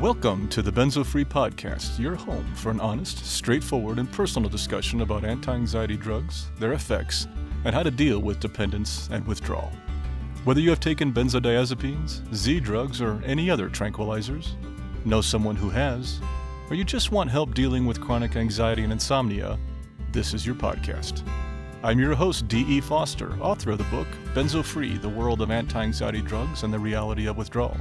Welcome to the Benzo Free Podcast, your home for an honest, straightforward, and personal discussion about anti-anxiety drugs, their effects, and how to deal with dependence and withdrawal. Whether you have taken benzodiazepines, Z drugs, or any other tranquilizers, know someone who has, or you just want help dealing with chronic anxiety and insomnia, this is your podcast. I'm your host, D.E. Foster, author of the book, Benzo Free, The World of Anti-Anxiety Drugs and the Reality of Withdrawal.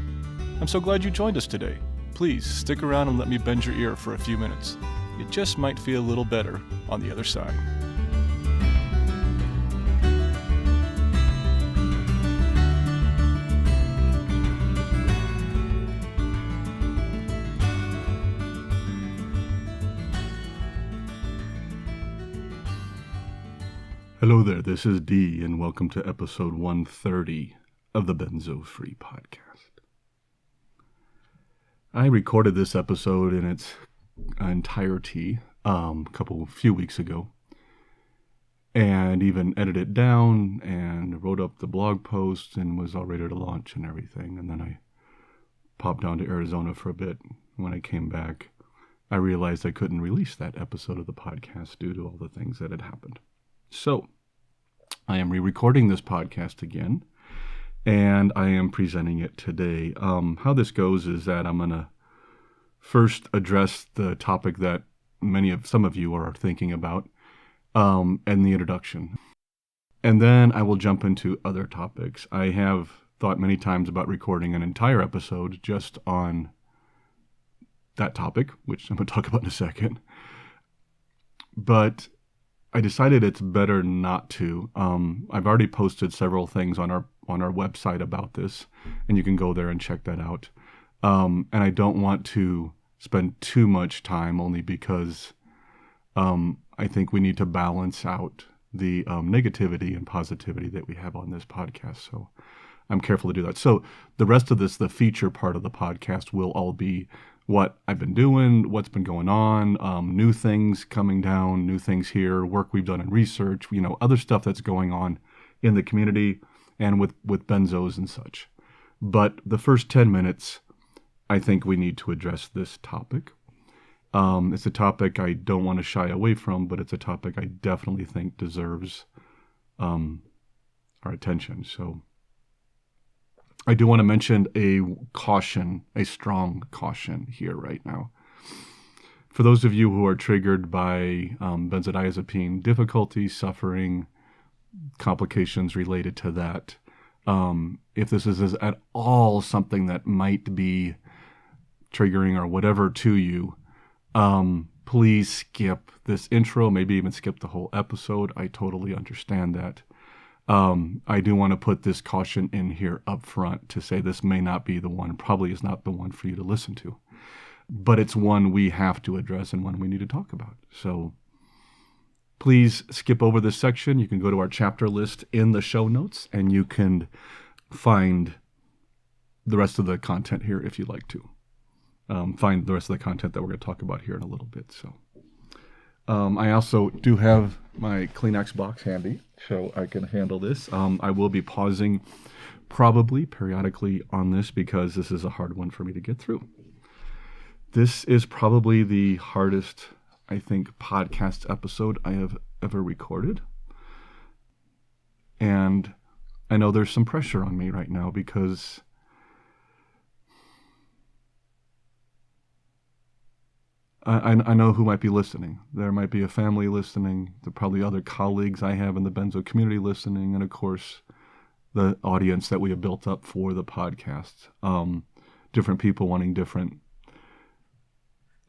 I'm so glad you joined us today. Please stick around and let me bend your ear for a few minutes. It just might feel a little better on the other side. Hello there, this is D, and welcome to episode 130 of the Benzo Free Podcast. I recorded this episode in its entirety few weeks ago, and even edited it down and wrote up the blog post and was all ready to launch and everything. And then I popped down to Arizona for a bit. When I came back, I realized I couldn't release that episode of the podcast due to all the things that had happened. So I am re-recording this podcast again, and I am presenting it today. How this goes is that I'm going to first address the topic that some of you are thinking about, and the introduction. And then I will jump into other topics. I have thought many times about recording an entire episode just on that topic, which I'm going to talk about in a second. But I decided it's better not to. I've already posted several things on our website about this, and you can go there and check that out. And I don't want to spend too much time, only because I think we need to balance out the negativity and positivity that we have on this podcast. So I'm careful to do that. So the rest of this, the feature part of the podcast, will all be what I've been doing, what's been going on, new things coming down, new things here, work we've done in research, other stuff that's going on in the community and with benzos and such. But the first 10 minutes, I think we need to address this topic. It's a topic I don't want to shy away from, but it's a topic I definitely think deserves our attention. So I do want to mention a strong caution here right now. For those of you who are triggered by benzodiazepine difficulty, suffering, complications related to that, if this is at all something that might be triggering or whatever to you, please skip this intro, maybe even skip the whole episode. I totally understand that. I do want to put this caution in here up front to say this may not be the one, probably is not the one for you to listen to, but it's one we have to address and one we need to talk about. So please skip over this section. You can go to our chapter list in the show notes and you can find the rest of the content here if you'd like to. Find the rest of the content that we're going to talk about here in a little bit. So I also do have my Kleenex box handy, so I can handle this. I will be pausing probably periodically on this because this is a hard one for me to get through. This is probably the hardest, I think, podcast episode I have ever recorded. And I know there's some pressure on me right now because I know who might be listening. There might be a family listening. There are probably other colleagues I have in the Benzo community listening. And of course, the audience that we have built up for the podcast. Different people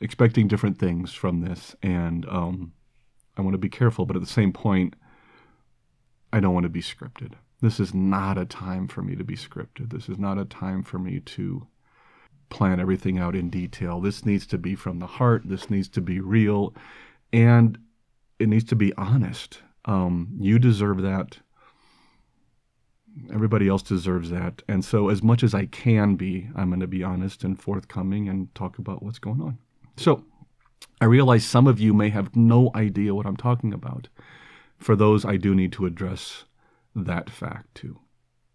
expecting different things from this. And I want to be careful, but at the same point, I don't want to be scripted. This is not a time for me to be scripted. This is not a time for me to plan everything out in detail. This needs to be from the heart. This needs to be real, and it needs to be honest. You deserve that. Everybody else deserves that. And so as much as I can be, I'm going to be honest and forthcoming and talk about what's going on. So I realize some of you may have no idea what I'm talking about. For those, I do need to address that fact too.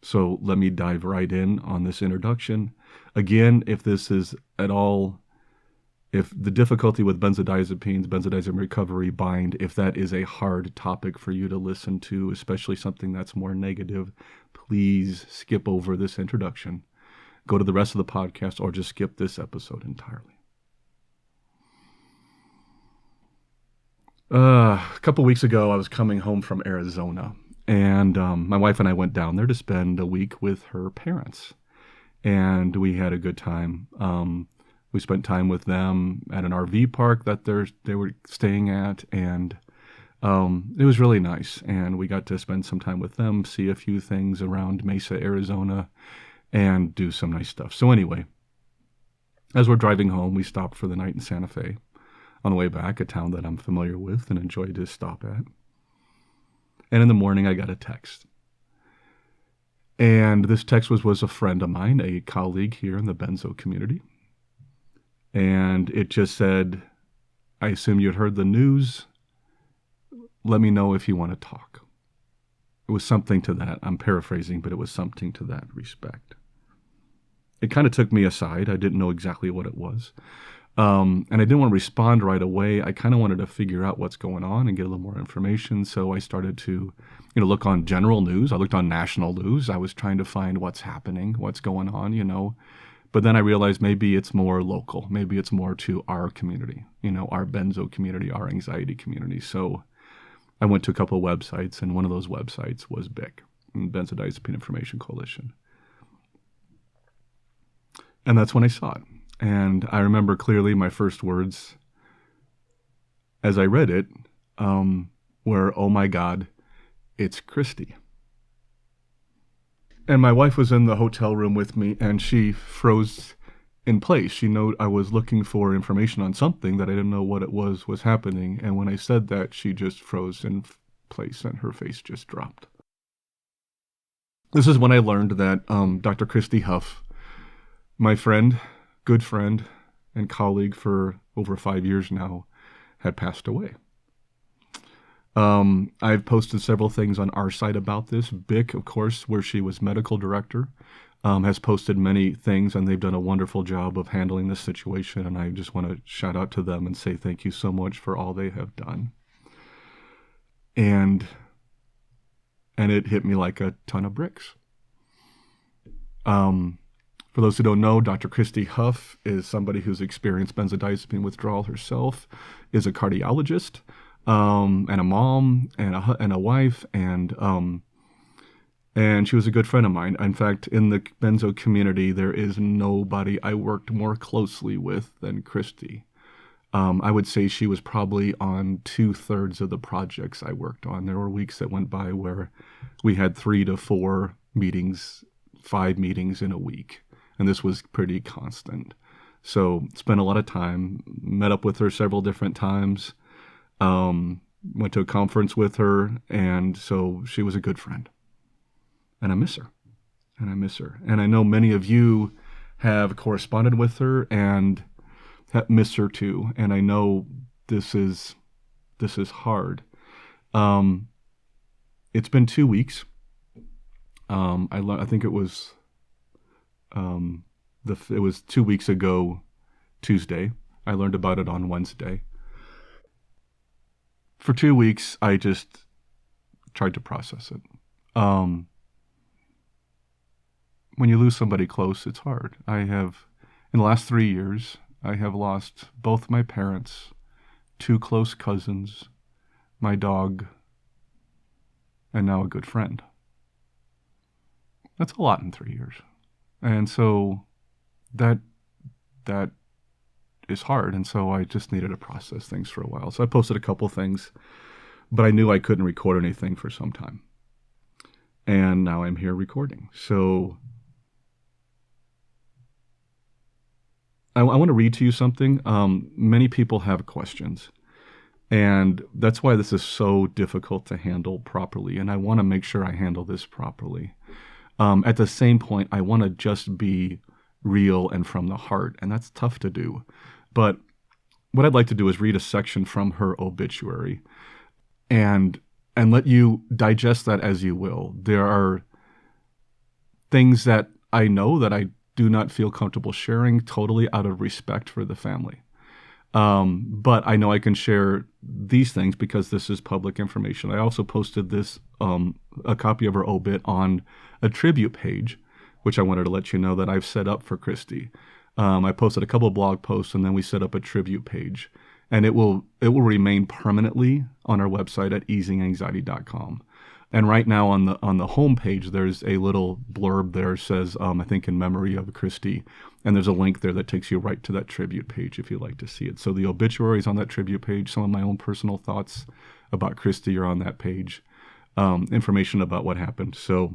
So let me dive right in on this introduction. Again, if this is at all, if the difficulty with benzodiazepines, benzodiazepine recovery, bind, if that is a hard topic for you to listen to, especially something that's more negative, please skip over this introduction. Go to the rest of the podcast or just skip this episode entirely. A couple weeks ago, I was coming home from Arizona, and my wife and I went down there to spend a week with her parents, and we had a good time. We spent time with them at an RV park that they were staying at, and it was really nice. And we got to spend some time with them, see a few things around Mesa, Arizona, and do some nice stuff. So anyway, as we're driving home, we stopped for the night in Santa Fe. On the way back, a town that I'm familiar with and enjoy to stop at. And in the morning, I got a text. And this text was a friend of mine, a colleague here in the Benzo community. And it just said, I assume you'd heard the news. Let me know if you want to talk. It was something to that. I'm paraphrasing, but it was something to that respect. It kind of took me aside. I didn't know exactly what it was. And I didn't want to respond right away. I kind of wanted to figure out what's going on and get a little more information. So I started to, look on general news. I looked on national news. I was trying to find what's happening, what's going on, But then I realized maybe it's more local. Maybe it's more to our community, our benzo community, our anxiety community. So I went to a couple of websites, and one of those websites was BAWG, Benzodiazepine Information Coalition. And that's when I saw it. And I remember clearly my first words as I read it were, oh my God, it's Christy. And my wife was in the hotel room with me, and she froze in place. She knew I was looking for information on something that I didn't know what it was happening. And when I said that, she just froze in place and her face just dropped. This is when I learned that Dr. Christy Huff, my friend, good friend and colleague for over 5 years now, had passed away. I've posted several things on our site about this. BAWG, of course, where she was medical director, has posted many things, and they've done a wonderful job of handling this situation. And I just want to shout out to them and say thank you so much for all they have done. And it hit me like a ton of bricks. For those who don't know, Dr. Christy Huff is somebody who's experienced benzodiazepine withdrawal herself, is a cardiologist, and a mom, and a wife, and she was a good friend of mine. In fact, in the benzo community, there is nobody I worked more closely with than Christy. I would say she was probably on 2/3 of the projects I worked on. There were weeks that went by where we had 3 to 4 meetings, 5 meetings in a week. And this was pretty constant. So spent a lot of time, met up with her several different times, went to a conference with her, and so she was a good friend. And I miss her. And I know many of you have corresponded with her and miss her too. And I know this is hard. It's been 2 weeks. I think it was it was 2 weeks ago Tuesday. I learned about it on Wednesday. For 2 weeks, I just tried to process it. When you lose somebody close, it's hard. In the last 3 years, I have lost both my parents, 2 close cousins, my dog, and now a good friend. That's a lot in 3 years. And so that is hard. And so I just needed to process things for a while. So I posted a couple things, but I knew I couldn't record anything for some time. And now I'm here recording. So I want to read to you something. Many people have questions. And that's why this is so difficult to handle properly. And I want to make sure I handle this properly. At the same point, I want to just be real and from the heart, and that's tough to do. But what I'd like to do is read a section from her obituary and let you digest that as you will. There are things that I know that I do not feel comfortable sharing, totally out of respect for the family. But I know I can share these things because this is public information. I also posted this, a copy of her obit on a tribute page, which I wanted to let you know that I've set up for Christy. I posted a couple of blog posts, and then we set up a tribute page, and it will remain permanently on our website at easinganxiety.com. And right now on the home page, there's a little blurb there that says, I think in memory of Christy, and there's a link there that takes you right to that tribute page if you'd like to see it. So the obituary is on that tribute page. Some of my own personal thoughts about Christy are on that page. Information about what happened. So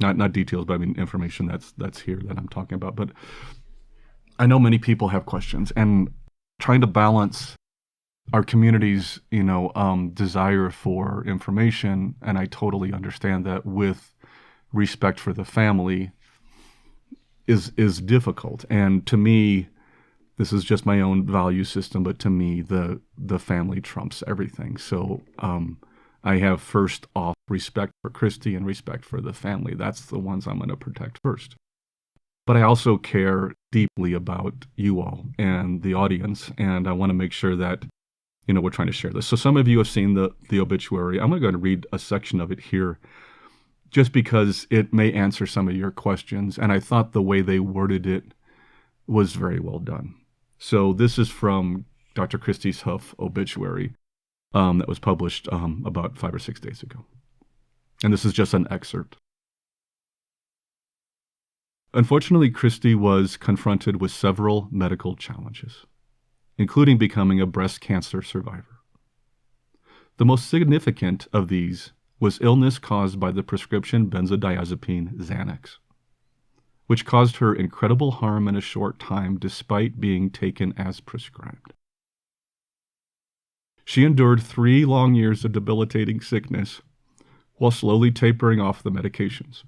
not details, but I mean information that's here that I'm talking about. But I know many people have questions, and trying to balance our community's, desire for information, and I totally understand that, with respect for the family is difficult. And to me, this is just my own value system, but to me, the family trumps everything. So I have first off respect for Christy and respect for the family. That's the ones I'm going to protect first. But I also care deeply about you all and the audience, and I want to make sure that we're trying to share this. So some of you have seen the obituary. I'm going to go and read a section of it here just because it may answer some of your questions. And I thought the way they worded it was very well done. So this is from Dr. Christy Huff obituary that was published about 5 or 6 days ago. And this is just an excerpt. Unfortunately, Christy was confronted with several medical challenges, including becoming a breast cancer survivor. The most significant of these was illness caused by the prescription benzodiazepine Xanax, which caused her incredible harm in a short time despite being taken as prescribed. She endured 3 long years of debilitating sickness while slowly tapering off the medications.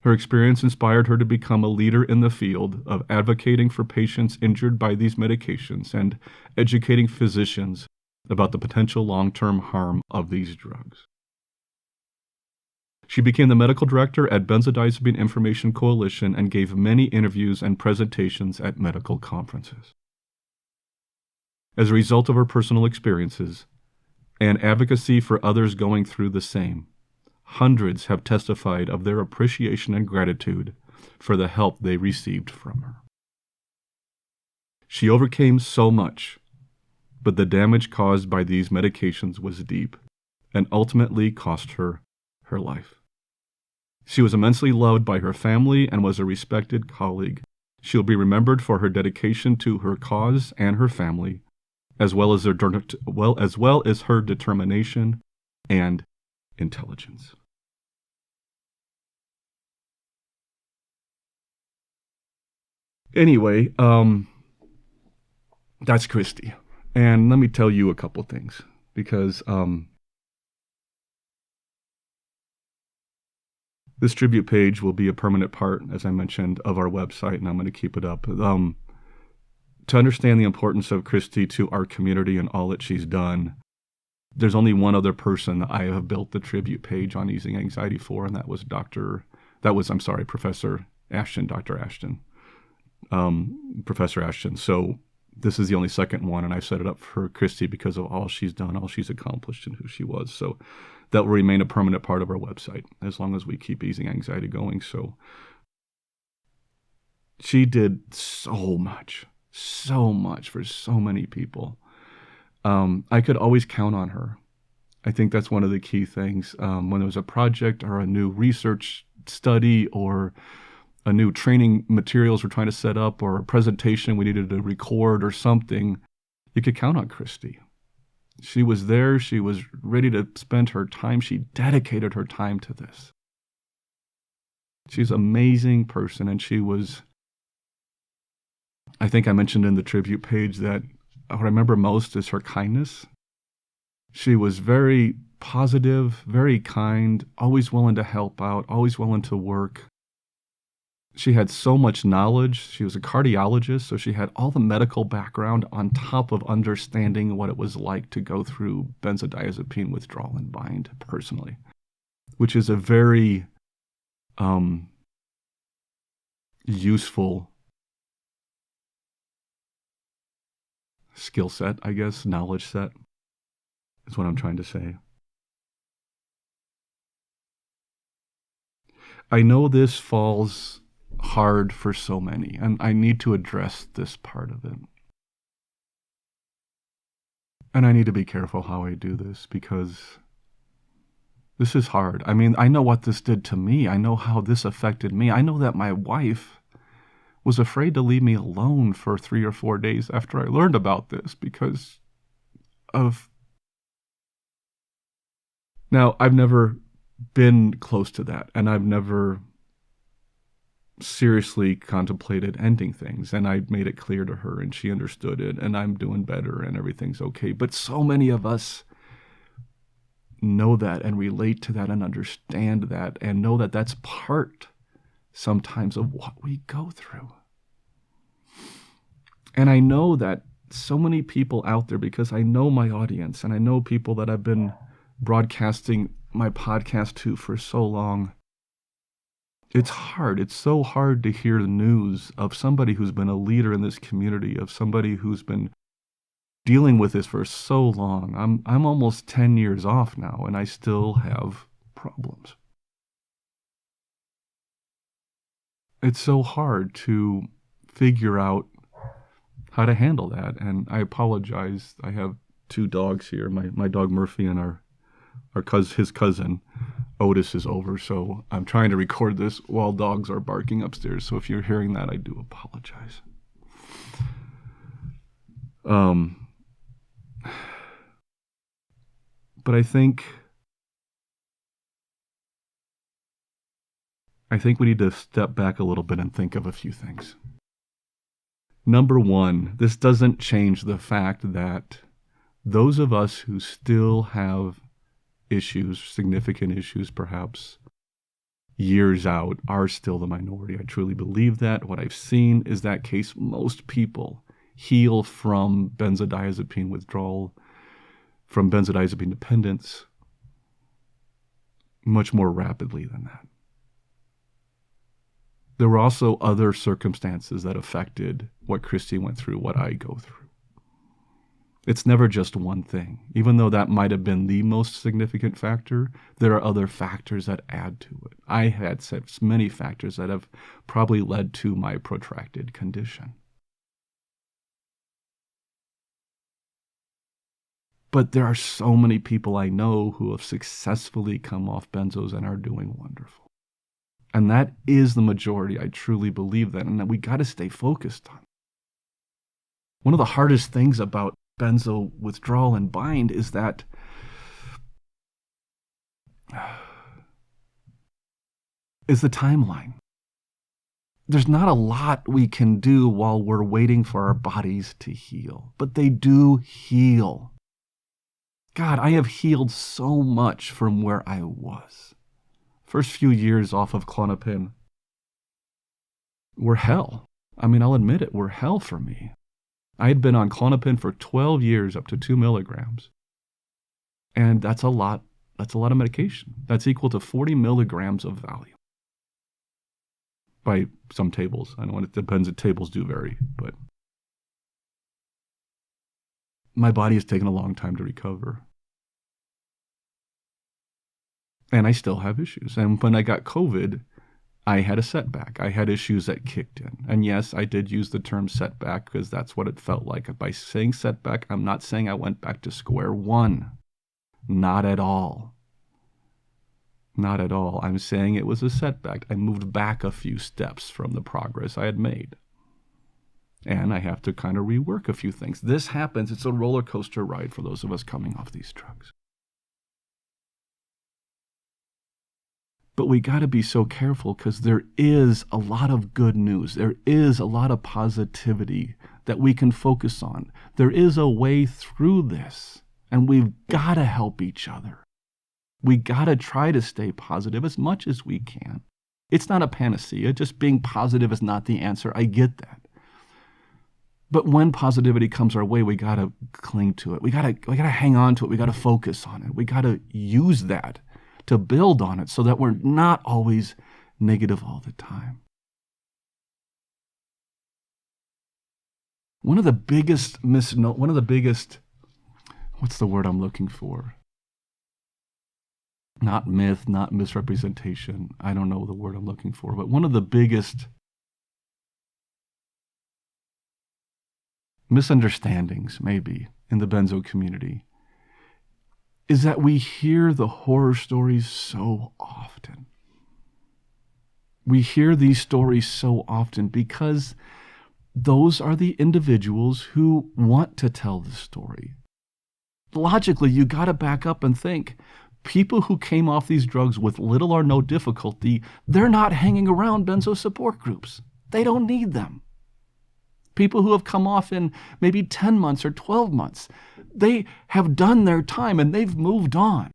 Her experience inspired her to become a leader in the field of advocating for patients injured by these medications and educating physicians about the potential long-term harm of these drugs. She became the medical director at Benzodiazepine Information Coalition and gave many interviews and presentations at medical conferences. As a result of her personal experiences and advocacy for others going through the same, hundreds have testified of their appreciation and gratitude for the help they received from her. She overcame so much, but the damage caused by these medications was deep and ultimately cost her her life. She was immensely loved by her family and was a respected colleague. She'll be remembered for her dedication to her cause and her family, as well as her determination and intelligence. Anyway, that's Christy. And let me tell you a couple things, because this tribute page will be a permanent part, as I mentioned, of our website, and I'm going to keep it up. To understand the importance of Christy to our community and all that she's done, there's only one other person that I have built the tribute page on Easing Anxiety for, and that was Professor Ashton, Dr. Ashton. Professor Ashton. So this is the only second one, and I set it up for Christy because of all she's done, all she's accomplished, and who she was. So that will remain a permanent part of our website as long as we keep Easing Anxiety going. So she did so much for so many people. I could always count on her. I think that's one of the key things. When there was a project or a new research study or a new training materials we're trying to set up or a presentation we needed to record or something, you could count on Christy. She was there. She was ready to spend her time. She dedicated her time to this. She's an amazing person, and she was, I think I mentioned in the tribute page that what I remember most is her kindness. She was very positive, very kind, always willing to help out, always willing to work. She had so much knowledge. She was a cardiologist, so she had all the medical background on top of understanding what it was like to go through benzodiazepine withdrawal and bind personally, which is a very useful skill set, I guess, knowledge set is what I'm trying to say. I know this falls hard for so many, and I need to address this part of it. And I need to be careful how I do this because this is hard. I mean, I know what this did to me. I know how this affected me. I know that my wife was afraid to leave me alone for 3 or 4 days after I learned about this because of... Now, I've never been close to that, and I've never seriously contemplated ending things, and I made it clear to her, and she understood it, and I'm doing better, and everything's okay. But so many of us know that and relate to that and understand that and know that that's part sometimes of what we go through. And I know that so many people out there, because I know my audience and I know people that I've been broadcasting my podcast to for so long, it's hard. It's so hard to hear the news of somebody who's been a leader in this community, of somebody who's been dealing with this for so long. I'm almost 10 years off now, and I still have problems. It's so hard to figure out how to handle that, and I apologize. I have 2 dogs here, my dog Murphy and his cousin Otis is over, so I'm trying to record this while dogs are barking upstairs, so if you're hearing that, I do apologize. But I think we need to step back a little bit and think of a few things. Number one, this doesn't change the fact that those of us who still have issues, significant issues perhaps, years out, are still the minority. I truly believe that. What I've seen is that case. Most people heal from benzodiazepine withdrawal, from benzodiazepine dependence, much more rapidly than that. There were also other circumstances that affected what Christy went through, what I go through. It's never just one thing. Even though that might have been the most significant factor, there are other factors that add to it. I had many factors that have probably led to my protracted condition. But there are so many people I know who have successfully come off benzos and are doing wonderful. And that is the majority. I truly believe that, and that we got to stay focused on. One of the hardest things about benzo withdrawal and bind is that is the timeline. There's not a lot we can do while we're waiting for our bodies to heal, but they do heal. God, I have healed so much from where I was. First few years off of Klonopin were hell. I mean, I'll admit it, were hell for me. I had been on Klonopin for 12 years, up to 2 milligrams. And that's a lot of medication. That's equal to 40 milligrams of Valium. By some tables. I know it depends, tables do vary, but my body has taken a long time to recover. And I still have issues. And when I got COVID, I had a setback. I had issues that kicked in. And yes, I did use the term setback because that's what it felt like. By saying setback, I'm not saying I went back to square one. Not at all. Not at all. I'm saying it was a setback. I moved back a few steps from the progress I had made. And I have to kind of rework a few things. This happens. It's a roller coaster ride for those of us coming off these drugs. But we got to be so careful because there is a lot of good news. There is a lot of positivity that we can focus on. There is a way through this, and we've got to help each other. We got to try to stay positive as much as we can. It's not a panacea. Just being positive is not the answer. I get that. But when positivity comes our way, we got to cling to it. We got to hang on to it. We got to focus on it. We got to use that to build on it so that we're not always negative all the time. one of the biggest what's the word I'm looking for? Not myth, not misrepresentation. I don't know the word I'm looking for, but one of the biggest misunderstandings, maybe, in the benzo community is that we hear the horror stories so often. We hear these stories so often because those are the individuals who want to tell the story. Logically, you got to back up and think, people who came off these drugs with little or no difficulty, they're not hanging around benzo support groups. They don't need them. People who have come off in maybe 10 months or 12 months, they have done their time and they've moved on.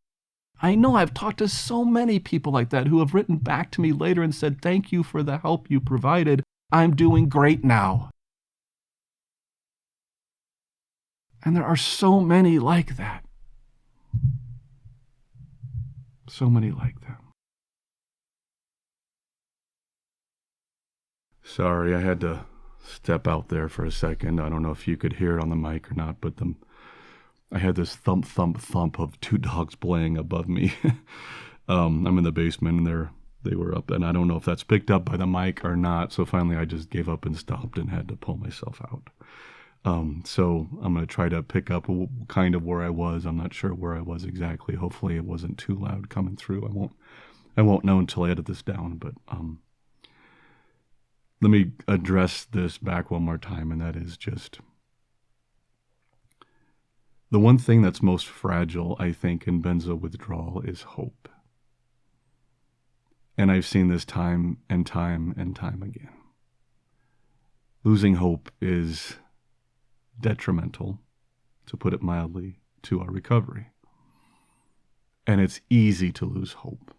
I know I've talked to so many people like that who have written back to me later and said, thank you for the help you provided. I'm doing great now. And there are so many like that. So many like that. Sorry, I had to step out there for a second. I don't know if you could hear it on the mic or not, but I had this thump, thump, thump of two dogs playing above me. I'm in the basement and they were up, and I don't know if that's picked up by the mic or not. So finally I just gave up and stopped and had to pull myself out. So I'm going to try to pick up kind of where I was. I'm not sure where I was exactly. Hopefully it wasn't too loud coming through. I won't know until I edit this down, but let me address this back one more time, and that is just the one thing that's most fragile, I think, in benzo withdrawal is hope. And I've seen this time and time and time again. Losing hope is detrimental, to put it mildly, to our recovery. And it's easy to lose hope,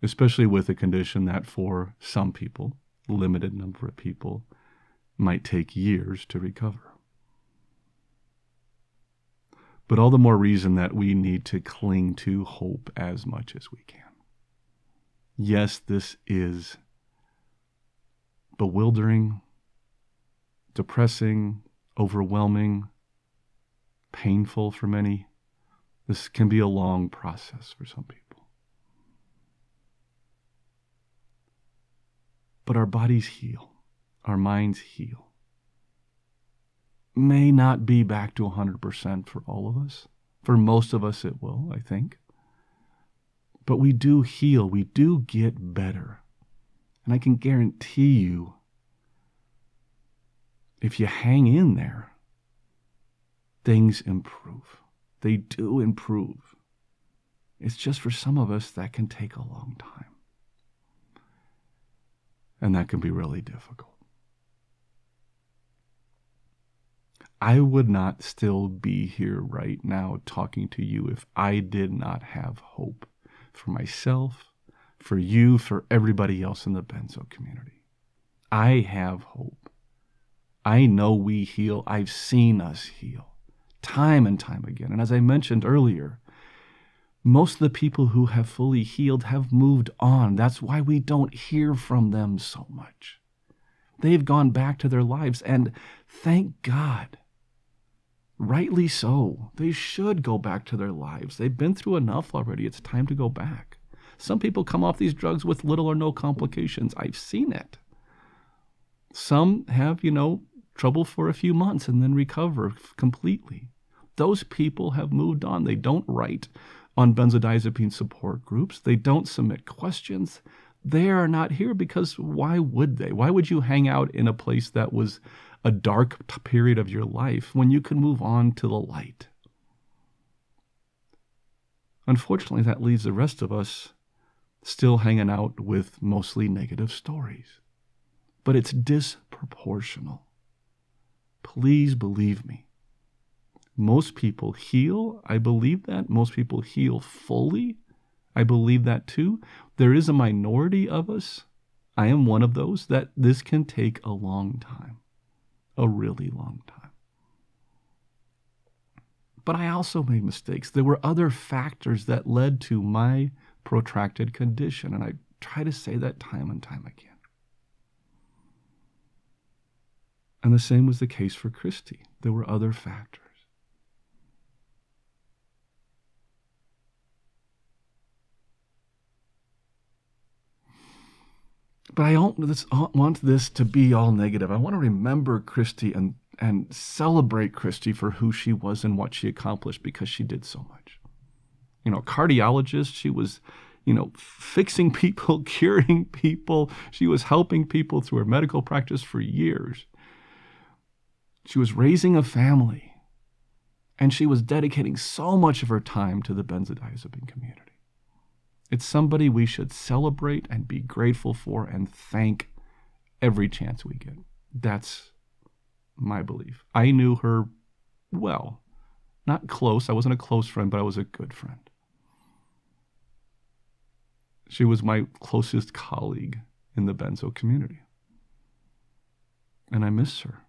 especially with a condition that for some people, limited number of people, might take years to recover. But all the more reason that we need to cling to hope as much as we can. Yes, this is bewildering, depressing, overwhelming, painful for many. This can be a long process for some people. But our bodies heal. Our minds heal. May not be back to 100% for all of us. For most of us it will, I think. But we do heal. We do get better. And I can guarantee you, if you hang in there, things improve. They do improve. It's just for some of us that can take a long time. And that can be really difficult. I would not still be here right now talking to you if I did not have hope for myself, for you, for everybody else in the benzo community. I have hope. I know we heal. I've seen us heal time and time again. And as I mentioned earlier, most of the people who have fully healed have moved on. That's why we don't hear from them so much. They've gone back to their lives, and thank God. Rightly so. They should go back to their lives. They've been through enough already. It's time to go back. Some people come off these drugs with little or no complications. I've seen it. Some have, trouble for a few months and then recover completely. Those people have moved on. They don't write on benzodiazepine support groups. They don't submit questions. They are not here because why would they? Why would you hang out in a place that was a dark period of your life when you can move on to the light? Unfortunately, that leaves the rest of us still hanging out with mostly negative stories. But it's disproportional. Please believe me. Most people heal. I believe that. Most people heal fully. I believe that too. There is a minority of us, I am one of those, that this can take a long time. A really long time. But I also made mistakes. There were other factors that led to my protracted condition, and I try to say that time and time again. And the same was the case for Christy. There were other factors. But I don't want this to be all negative. I want to remember Christy and celebrate Christy for who she was and what she accomplished, because she did so much. Cardiologist, she was, fixing people, curing people. She was helping people through her medical practice for years. She was raising a family, and she was dedicating so much of her time to the benzodiazepine community. It's somebody we should celebrate and be grateful for and thank every chance we get. That's my belief. I knew her well. Not close. I wasn't a close friend, but I was a good friend. She was my closest colleague in the benzo community. And I miss her.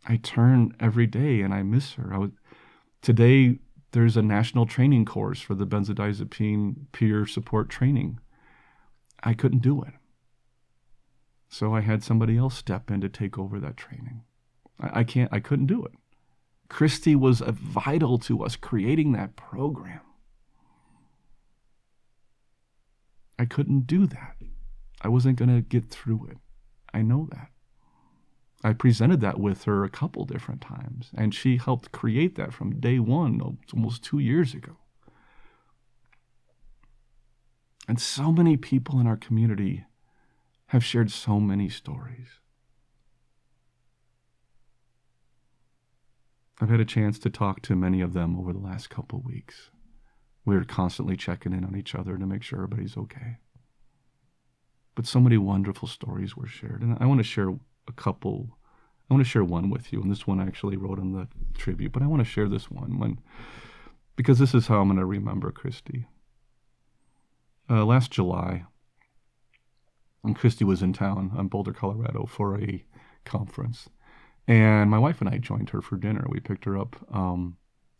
I turn every day and I miss her. Today, there's a national training course for the benzodiazepine peer support training. I couldn't do it. So I had somebody else step in to take over that training. I couldn't do it. Christy was vital to us creating that program. I couldn't do that. I wasn't going to get through it. I know that. I presented that with her a couple different times, and she helped create that from day one, almost 2 years ago. And so many people in our community have shared so many stories. I've had a chance to talk to many of them over the last couple weeks. We're constantly checking in on each other to make sure everybody's okay. But so many wonderful stories were shared, and I want to share a couple. I want to share one with you, and this one I actually wrote on the tribute, but I want to share this one because this is how I'm going to remember Christy. Last July, and Christy was in town in Boulder, Colorado for a conference, and my wife and I joined her for dinner. We picked her up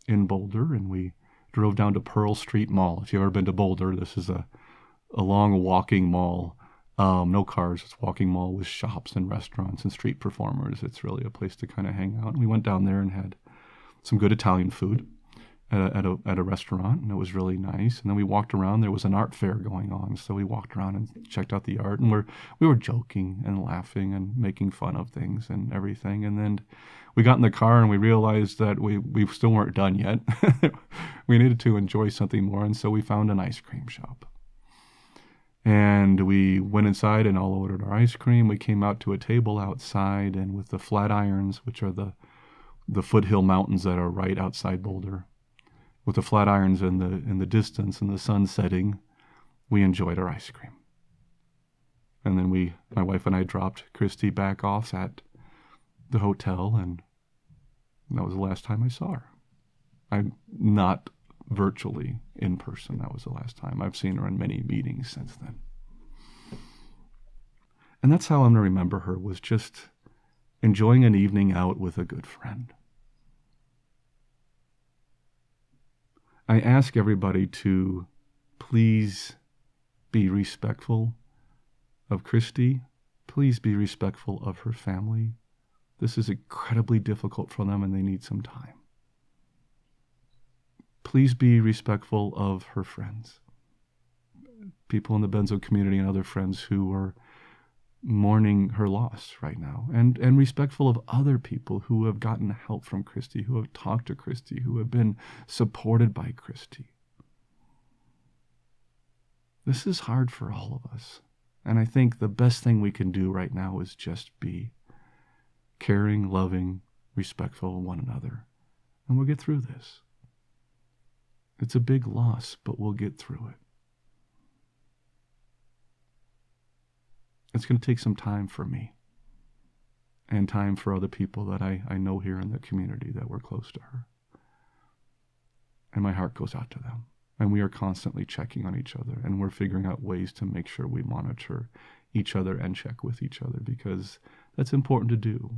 in Boulder, and we drove down to Pearl Street Mall. If you've ever been to Boulder, this is a long walking mall. No cars, it's a walking mall with shops and restaurants and street performers. It's really a place to kind of hang out. And we went down there and had some good Italian food at a restaurant, and it was really nice. And then we walked around. There was an art fair going on, so we walked around and checked out the art. And we were joking and laughing and making fun of things and everything. And then we got in the car and we realized that we still weren't done yet. We needed to enjoy something more, and so we found an ice cream shop. And we went inside and all ordered our ice cream. We came out to a table outside, and with the flat irons, which are the foothill mountains that are right outside Boulder, with the flat irons in the distance and the sun setting, we enjoyed our ice cream. And then my wife and I dropped Christy back off at the hotel, and that was the last time I saw her. I'm not virtually in person. That was the last time. I've seen her in many meetings since then. And that's how I'm going to remember her, was just enjoying an evening out with a good friend. I ask everybody to please be respectful of Christy. Please be respectful of her family. This is incredibly difficult for them, and they need some time. Please be respectful of her friends, people in the benzo community and other friends who are mourning her loss right now, and respectful of other people who have gotten help from Christy, who have talked to Christy, who have been supported by Christy. This is hard for all of us, and I think the best thing we can do right now is just be caring, loving, respectful of one another, and we'll get through this. It's a big loss, but we'll get through it. It's going to take some time for me and time for other people that I know here in the community that were close to her. And my heart goes out to them. And we are constantly checking on each other, and we're figuring out ways to make sure we monitor each other and check with each other, because that's important to do.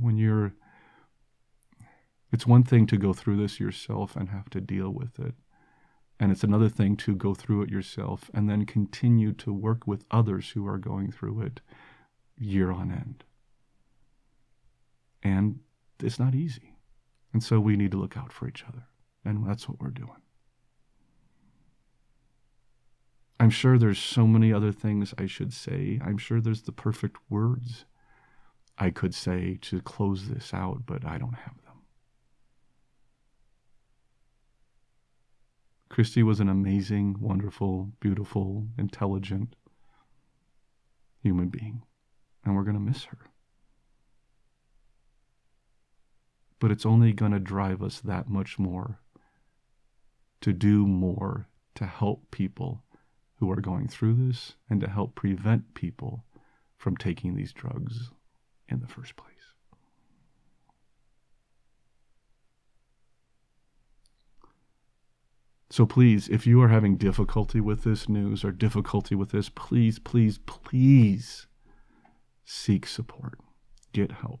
It's one thing to go through this yourself and have to deal with it. And it's another thing to go through it yourself and then continue to work with others who are going through it year on end. And it's not easy. And so we need to look out for each other. And that's what we're doing. I'm sure there's so many other things I should say. I'm sure there's the perfect words I could say to close this out, but I don't have them. Christy was an amazing, wonderful, beautiful, intelligent human being, and we're going to miss her. But it's only going to drive us that much more to do more to help people who are going through this and to help prevent people from taking these drugs in the first place. So please, if you are having difficulty with this news or difficulty with this, please, please, please seek support. Get help.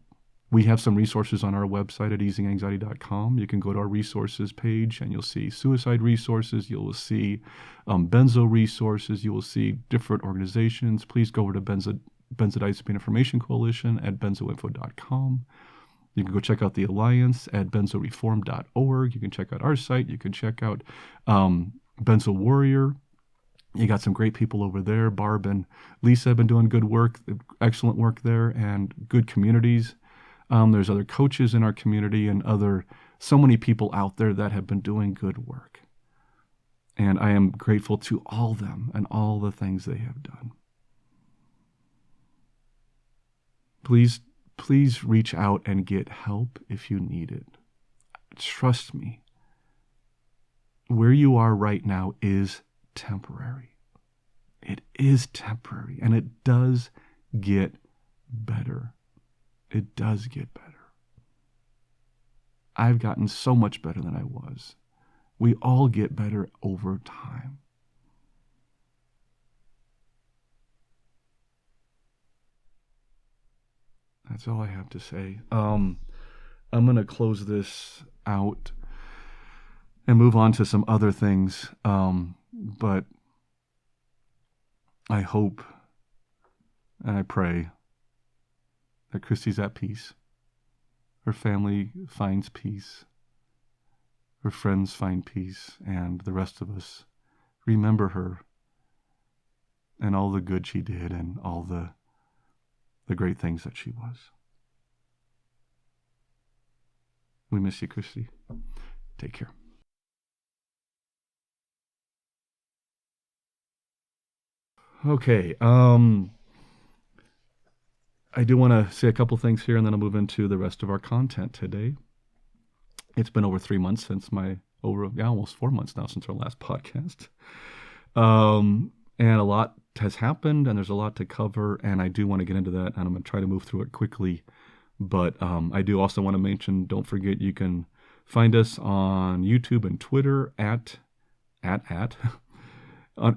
We have some resources on our website at easinganxiety.com. You can go to our resources page and you'll see suicide resources. You will see benzo resources. You will see different organizations. Please go over to Benzodiazepine Information Coalition at benzoinfo.com. You can go check out the Alliance at benzoreform.org. You can check out our site. You can check out Benzo Warrior. You got some great people over there. Barb and Lisa have been doing good work, excellent work there, and good communities. There's other coaches in our community and so many people out there that have been doing good work. And I am grateful to all of them and all the things they have done. Please reach out and get help if you need it. Trust me, where you are right now is temporary. It is temporary, and it does get better. It does get better. I've gotten so much better than I was. We all get better over time. That's all I have to say. I'm going to close this out and move on to some other things. But I hope and I pray that Christy's at peace. Her family finds peace. Her friends find peace. And the rest of us remember her and all the good she did and all the great things that she was. We miss you, Christy. Take care. Okay. I do want to say a couple things here, and then I'll move into the rest of our content today. It's been over 3 months since almost 4 months now since our last podcast. And a lot has happened, and there's a lot to cover, and I do want to get into that, and I'm going to try to move through it quickly. But I do also want to mention, don't forget, you can find us on YouTube and Twitter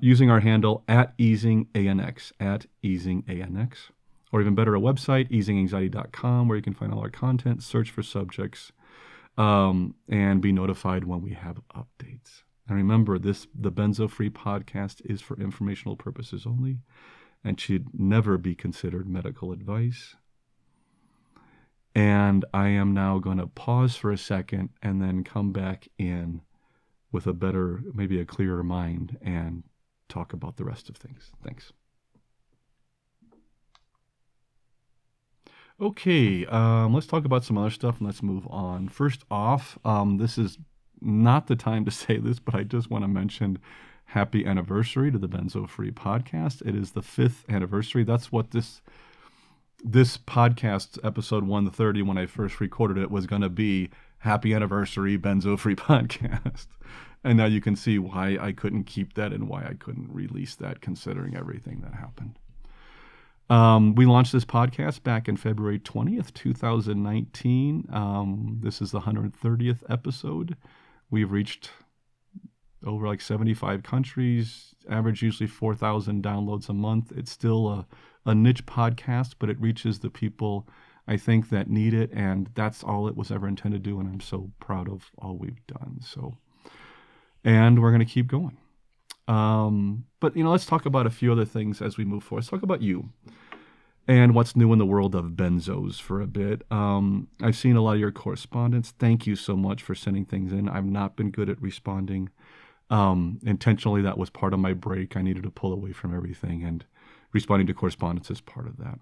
using our handle @easinganx, @easinganx. Or even better, a website, easinganxiety.com, where you can find all our content, search for subjects, and be notified when we have updates. And remember, the Benzo-Free podcast is for informational purposes only and should never be considered medical advice. And I am now going to pause for a second and then come back in with a better, maybe a clearer mind and talk about the rest of things. Thanks. Okay, let's talk about some other stuff and let's move on. First off, this is not the time to say this, but I just want to mention happy anniversary to the Benzo Free podcast. It is the 5th anniversary. That's what this podcast, episode 130, when I first recorded it, was going to be. Happy anniversary, Benzo Free podcast. And now you can see why I couldn't keep that and why I couldn't release that, considering everything that happened. We launched this podcast back in February 20th, 2019. This is the 130th episode. We've reached over like 75 countries, average usually 4,000 downloads a month. It's still a niche podcast, but it reaches the people, I think, that need it, and that's all it was ever intended to do, and I'm so proud of all we've done. And we're going to keep going. But, let's talk about a few other things as we move forward. Let's talk about you. and what's new in the world of benzos for a bit. I've seen a lot of your correspondence. Thank you so much for sending things in. I've not been good at responding. Intentionally, that was part of my break. I needed to pull away from everything, and responding to correspondence is part of that.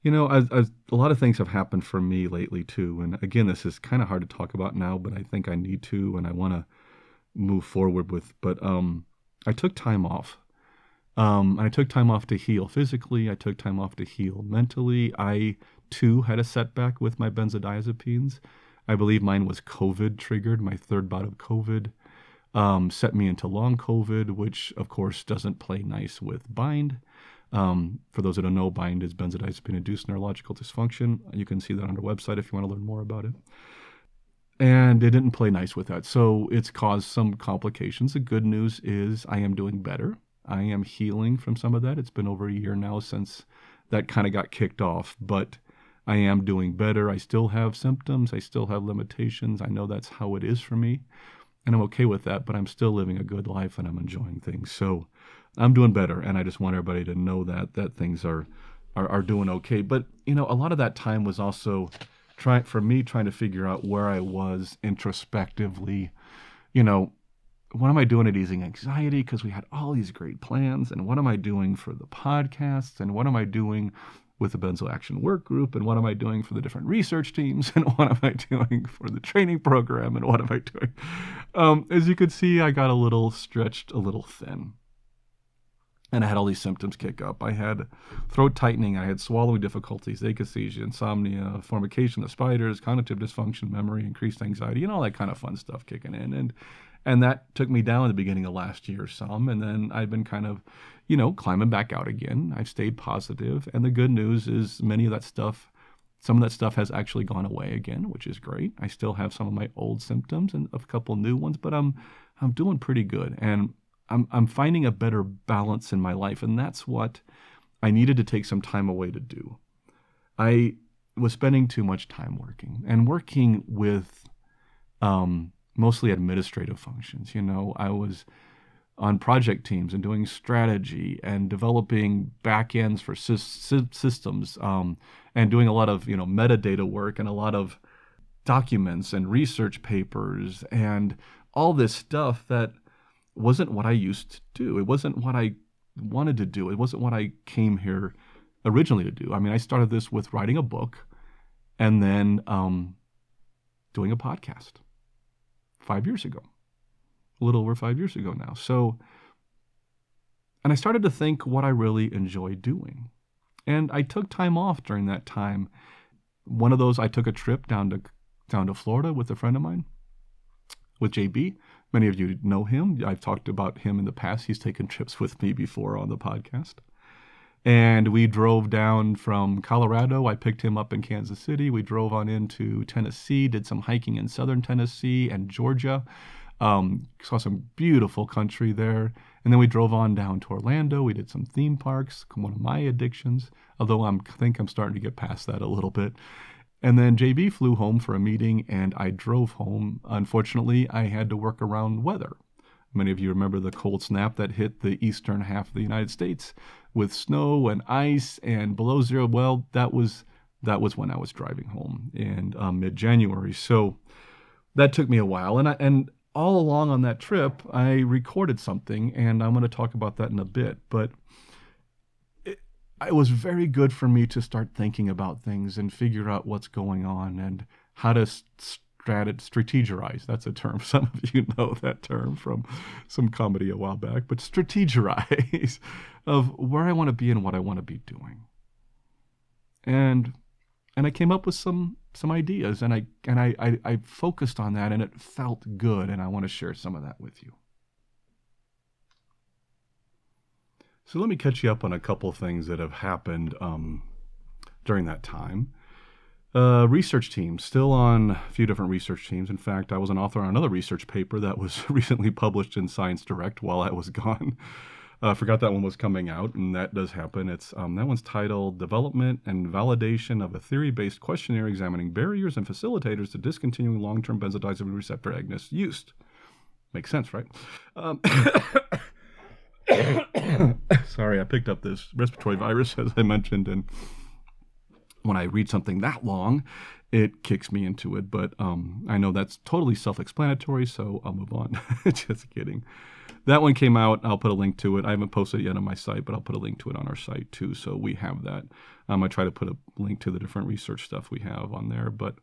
You know, as a lot of things have happened for me lately too, and again, this is kind of hard to talk about now, but I think I need to, and I want to move forward with. But I took time off. I took time off to heal physically. I took time off to heal mentally. I too had a setback with my benzodiazepines. I believe mine was COVID triggered. My third bout of COVID set me into long COVID, which of course doesn't play nice with bind. For those that don't know, bind is benzodiazepine-induced neurological dysfunction. You can see that on our website if you want to learn more about it. And it didn't play nice with that. So it's caused some complications. The good news is I am doing better. I am healing from some of that. It's been over a year now since that kind of got kicked off, but I am doing better. I still have symptoms. I still have limitations. I know that's how it is for me, and I'm okay with that, but I'm still living a good life and I'm enjoying things. So I'm doing better, and I just want everybody to know that things are doing okay. But, you know, a lot of that time was also trying to figure out where I was introspectively. You know, what am I doing at Easing Anxiety? Because we had all these great plans. And what am I doing for the podcasts? And what am I doing with the Benzo Action Work Group? And what am I doing for the different research teams? And what am I doing for the training program? And what am I doing? As you could see, I got a little stretched, a little thin. And I had all these symptoms kick up. I had throat tightening. I had swallowing difficulties, akathisia, insomnia, formication of spiders, cognitive dysfunction, memory, increased anxiety, and all that kind of fun stuff kicking in. And that took me down at the beginning of last year some. And then I've been kind of, you know, climbing back out again. I've stayed positive. And the good news is some of that stuff has actually gone away again, which is great. I still have some of my old symptoms and a couple new ones, but I'm doing pretty good. And I'm finding a better balance in my life, and that's what I needed to take some time away to do. I was spending too much time working with mostly administrative functions. You know, I was on project teams and doing strategy and developing back ends for systems and doing a lot of, you know, metadata work and a lot of documents and research papers and all this stuff that wasn't what I used to do. It wasn't what I wanted to do. It wasn't what I came here originally to do. I mean, I started this with writing a book and then doing a podcast 5 years ago, a little over 5 years ago now. So, and I started to think what I really enjoy doing. And I took time off during that time. One of those, I took a trip down to Florida with a friend of mine, with JB. Many of you know him. I've talked about him in the past. He's taken trips with me before on the podcast. And we drove down from Colorado. I picked him up in Kansas City. We drove on into Tennessee, did some hiking in southern Tennessee and Georgia. Saw some beautiful country there. And then we drove on down to Orlando. We did some theme parks, one of my addictions, although I think I'm starting to get past that a little bit. And then JB flew home for a meeting, and I drove home. Unfortunately, I had to work around weather. Many of you remember the cold snap that hit the eastern half of the United States with snow and ice and below zero. Well, that was when I was driving home in mid-January. So that took me a while. And all along on that trip, I recorded something, and I'm going to talk about that in a bit. But it was very good for me to start thinking about things and figure out what's going on and how to strategize. That's a term. Some of you know that term from some comedy a while back, but strategize of where I want to be and what I want to be doing. And I came up with some ideas, and I focused on that, and it felt good, and I want to share some of that with you. So let me catch you up on a couple things that have happened during that time. Research teams, still on a few different research teams. In fact, I was an author on another research paper that was recently published in Science Direct while I was gone. I forgot that one was coming out, and that does happen. It's that one's titled Development and Validation of a Theory-Based Questionnaire Examining Barriers and Facilitators to Discontinuing Long-Term Benzodiazepine Receptor Agonist Use. Makes sense, right? Sorry, I picked up this respiratory virus, as I mentioned, and when I read something that long, it kicks me into it. But I know that's totally self-explanatory, so I'll move on. Just kidding. That one came out. I'll put a link to it. I haven't posted it yet on my site, but I'll put a link to it on our site too, so we have that. I try to put a link to the different research stuff we have on there. But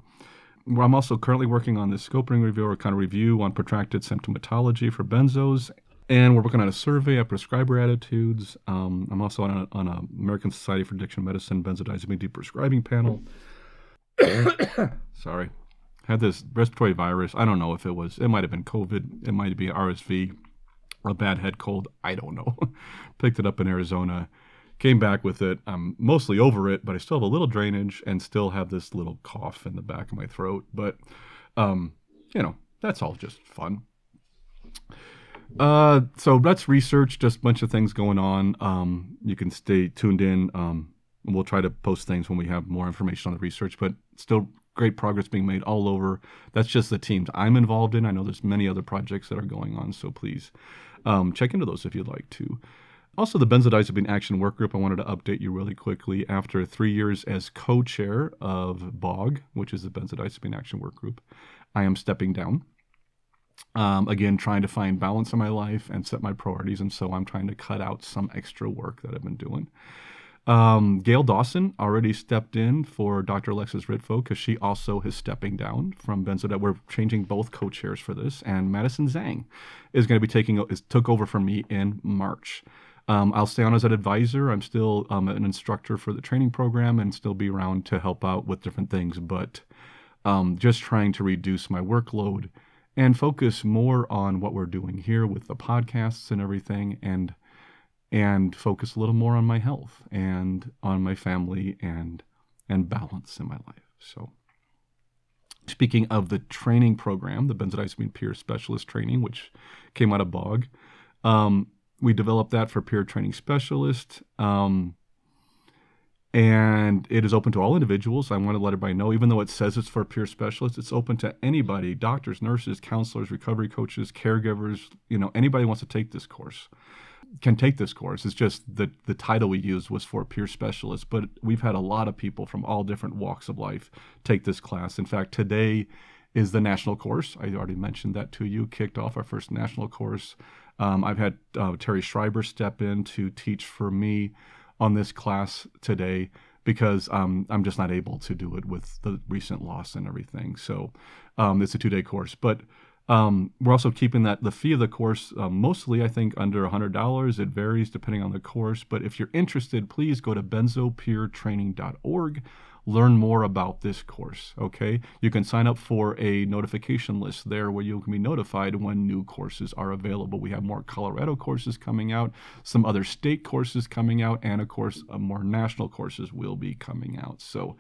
I'm also currently working on this scoping review, or kind of review on protracted symptomatology for benzos. And we're working on a survey of prescriber attitudes. I'm also on a American Society for Addiction Medicine Benzodiazepine prescribing panel. Sorry. Had this respiratory virus. I don't know if it might have been COVID. It might be RSV, a bad head cold. I don't know. Picked it up in Arizona. Came back with it. I'm mostly over it, but I still have a little drainage and still have this little cough in the back of my throat. But, that's all just fun. So that's research, just a bunch of things going on. You can stay tuned in. We'll try to post things when we have more information on the research, but still great progress being made all over. That's just the teams I'm involved in. I know there's many other projects that are going on, so please check into those if you'd like to. Also, the Benzodiazepine Action Work Group, I wanted to update you really quickly. After 3 years as co-chair of BAWG, which is the Benzodiazepine Action Work Group, I am stepping down. Again, trying to find balance in my life and set my priorities, and so I'm trying to cut out some extra work that I've been doing. Gail Dawson already stepped in for Dr. Alexis Ridfo because she also is stepping down from Benzodiazepine. We're changing both co-chairs for this, and Madison Zhang is going to be took over from me in March. I'll stay on as an advisor. I'm still an instructor for the training program and still be around to help out with different things, but just trying to reduce my workload and focus more on what we're doing here with the podcasts and everything, and focus a little more on my health and on my family and balance in my life. So speaking of the training program, the Benzodiazepine Peer Specialist Training, which came out of BAWG, we developed that for peer training specialists. And it is open to all individuals. I want to let everybody know, even though it says it's for peer specialists, it's open to anybody, doctors, nurses, counselors, recovery coaches, caregivers, anybody who wants to take this course can take this course. It's just the title we used was for peer specialists, but we've had a lot of people from all different walks of life take this class. In fact, today is the national course. I already mentioned that to you, kicked off our first national course. I've had Terry Schreiber step in to teach for me on this class today because I'm just not able to do it with the recent loss and everything. So it's a 2-day course. But we're also keeping the fee of the course mostly, I think, under $100. It varies depending on the course. But if you're interested, please go to benzopeertraining.org. Learn more about this course, okay? You can sign up for a notification list there where you can be notified when new courses are available. We have more Colorado courses coming out, some other state courses coming out, and of course, more national courses will be coming out. So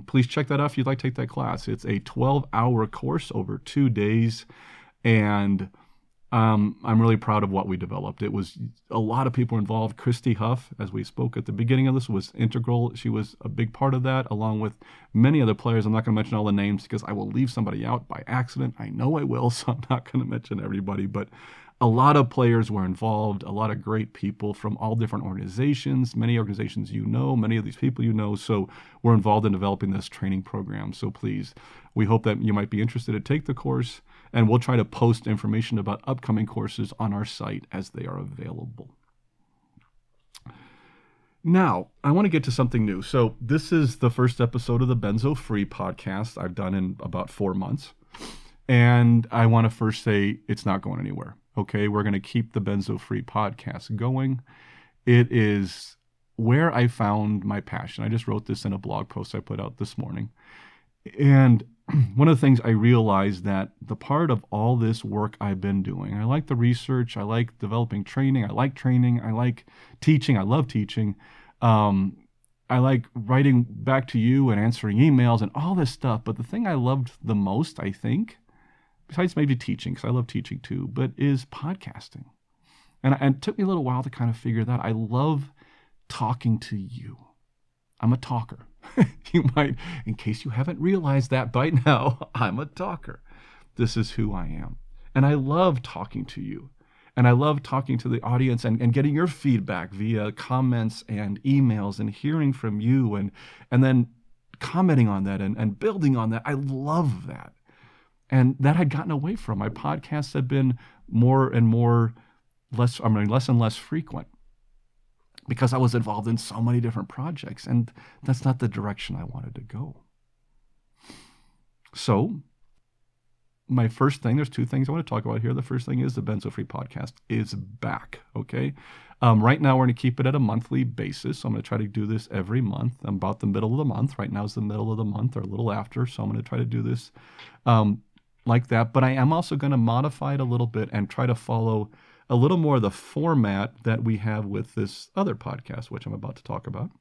please check that out if you'd like to take that class. It's a 12-hour course over 2 days, and I'm really proud of what we developed. It was a lot of people involved. Christy Huff, as we spoke at the beginning of this, was integral. She was a big part of that, along with many other players. I'm not going to mention all the names because I will leave somebody out by accident. I know I will, so I'm not going to mention everybody. But a lot of players were involved, a lot of great people from all different organizations, many organizations many of these people so we're involved in developing this training program. So please, we hope that you might be interested to take the course, and we'll try to post information about upcoming courses on our site as they are available. Now, I want to get to something new. So this is the first episode of the Benzo Free podcast I've done in about 4 months. And I want to first say it's not going anywhere. Okay, we're going to keep the Benzo Free podcast going. It is where I found my passion. I just wrote this in a blog post I put out this morning. And one of the things I realized that the part of all this work I've been doing, I like the research, I like developing training, I like teaching, I love teaching. I like writing back to you and answering emails and all this stuff. But the thing I loved the most, I think, besides maybe teaching, because I love teaching too, but is podcasting. And it took me a little while to kind of figure that. I love talking to you. I'm a talker. You might, in case you haven't realized that by now, I'm a talker. This is who I am. And I love talking to you. And I love talking to the audience and getting your feedback via comments and emails and hearing from you and then commenting on that and building on that. I love that. And that had gotten away from. My podcasts had been less and less frequent because I was involved in so many different projects. And that's not the direction I wanted to go. So my first thing, there's two things I want to talk about here. The first thing is the Benzo Free Podcast is back, okay? Right now, we're going to keep it at a monthly basis. So I'm going to try to do this every month. I'm about the middle of the month. Right now is the middle of the month or a little after. So I'm going to try to do this like that. But I am also going to modify it a little bit and try to follow a little more of the format that we have with this other podcast, which I'm about to talk about.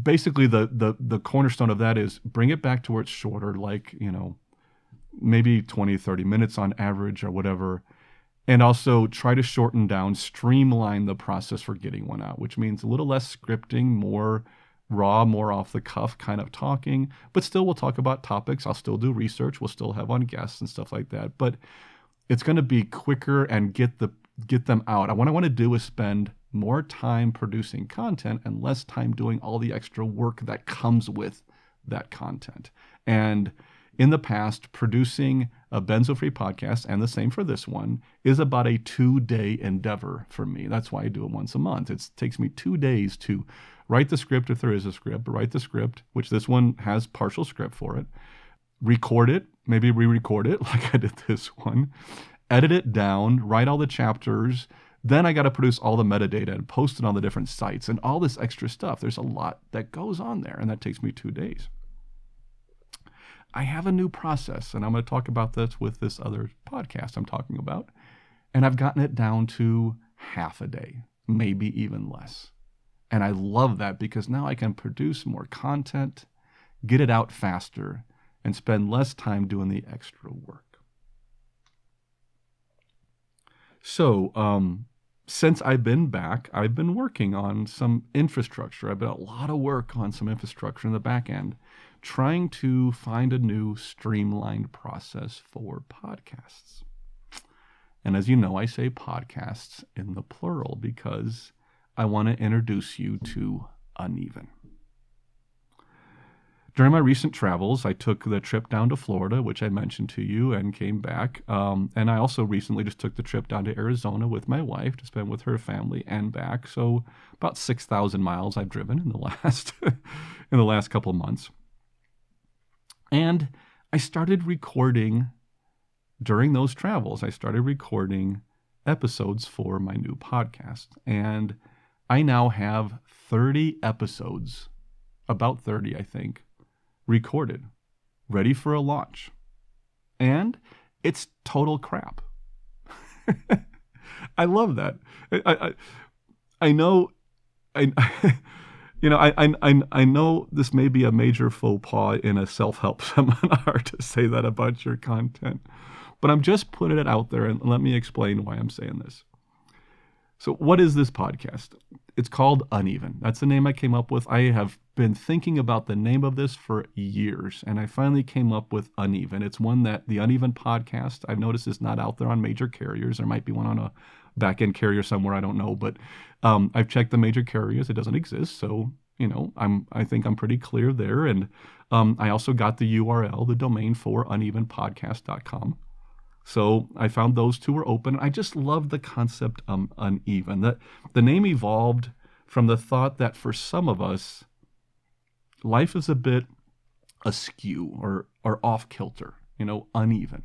Basically, the cornerstone of that is bring it back to where it's shorter, like, maybe 20, 30 minutes on average or whatever. And also try to shorten down, streamline the process for getting one out, which means a little less scripting, more raw, more off the cuff kind of talking. But still, we'll talk about topics. I'll still do research. We'll still have on guests and stuff like that. But it's going to be quicker and get them out. What I want to do is spend more time producing content and less time doing all the extra work that comes with that content. And in the past, producing a Benzo Free podcast, and the same for this one, is about a 2-day endeavor for me. That's why I do it once a month. It takes me 2 days to write the script, if there is a script, write the script, which this one has partial script for it, record it, maybe re-record it like I did this one, edit it down, write all the chapters. Then I got to produce all the metadata and post it on the different sites and all this extra stuff. There's a lot that goes on there, and that takes me 2 days. I have a new process, and I'm going to talk about this with this other podcast I'm talking about, and I've gotten it down to half a day, maybe even less. And I love that because now I can produce more content, get it out faster, and spend less time doing the extra work. So, since I've been back, I've been working on some infrastructure. I've been a lot of work on some infrastructure in the back end, trying to find a new streamlined process for podcasts. And as you know, I say podcasts in the plural because I want to introduce you to Uneven. During my recent travels, I took the trip down to Florida, which I mentioned to you, and came back. And I also recently just took the trip down to Arizona with my wife to spend with her family and back. So about 6,000 miles I've driven in the last couple of months. And I started recording during those travels. I started recording episodes for my new podcast. And I now have 30 episodes, about 30, I think, recorded, ready for a launch. And it's total crap. I love that. I know I know this may be a major faux pas in a self-help seminar to say that about your content, but I'm just putting it out there, and let me explain why I'm saying this. So what is this podcast? It's called Uneven. That's the name I came up with. I have been thinking about the name of this for years, and I finally came up with Uneven. It's one that the Uneven podcast, I've noticed, is not out there on major carriers. There might be one on a back-end carrier somewhere, I don't know, but I've checked the major carriers. It doesn't exist, so I think I'm pretty clear there. And I also got the URL, the domain for unevenpodcast.com. So I found those two were open. I just love the concept Uneven. The name evolved from the thought that for some of us, life is a bit askew or off kilter, uneven.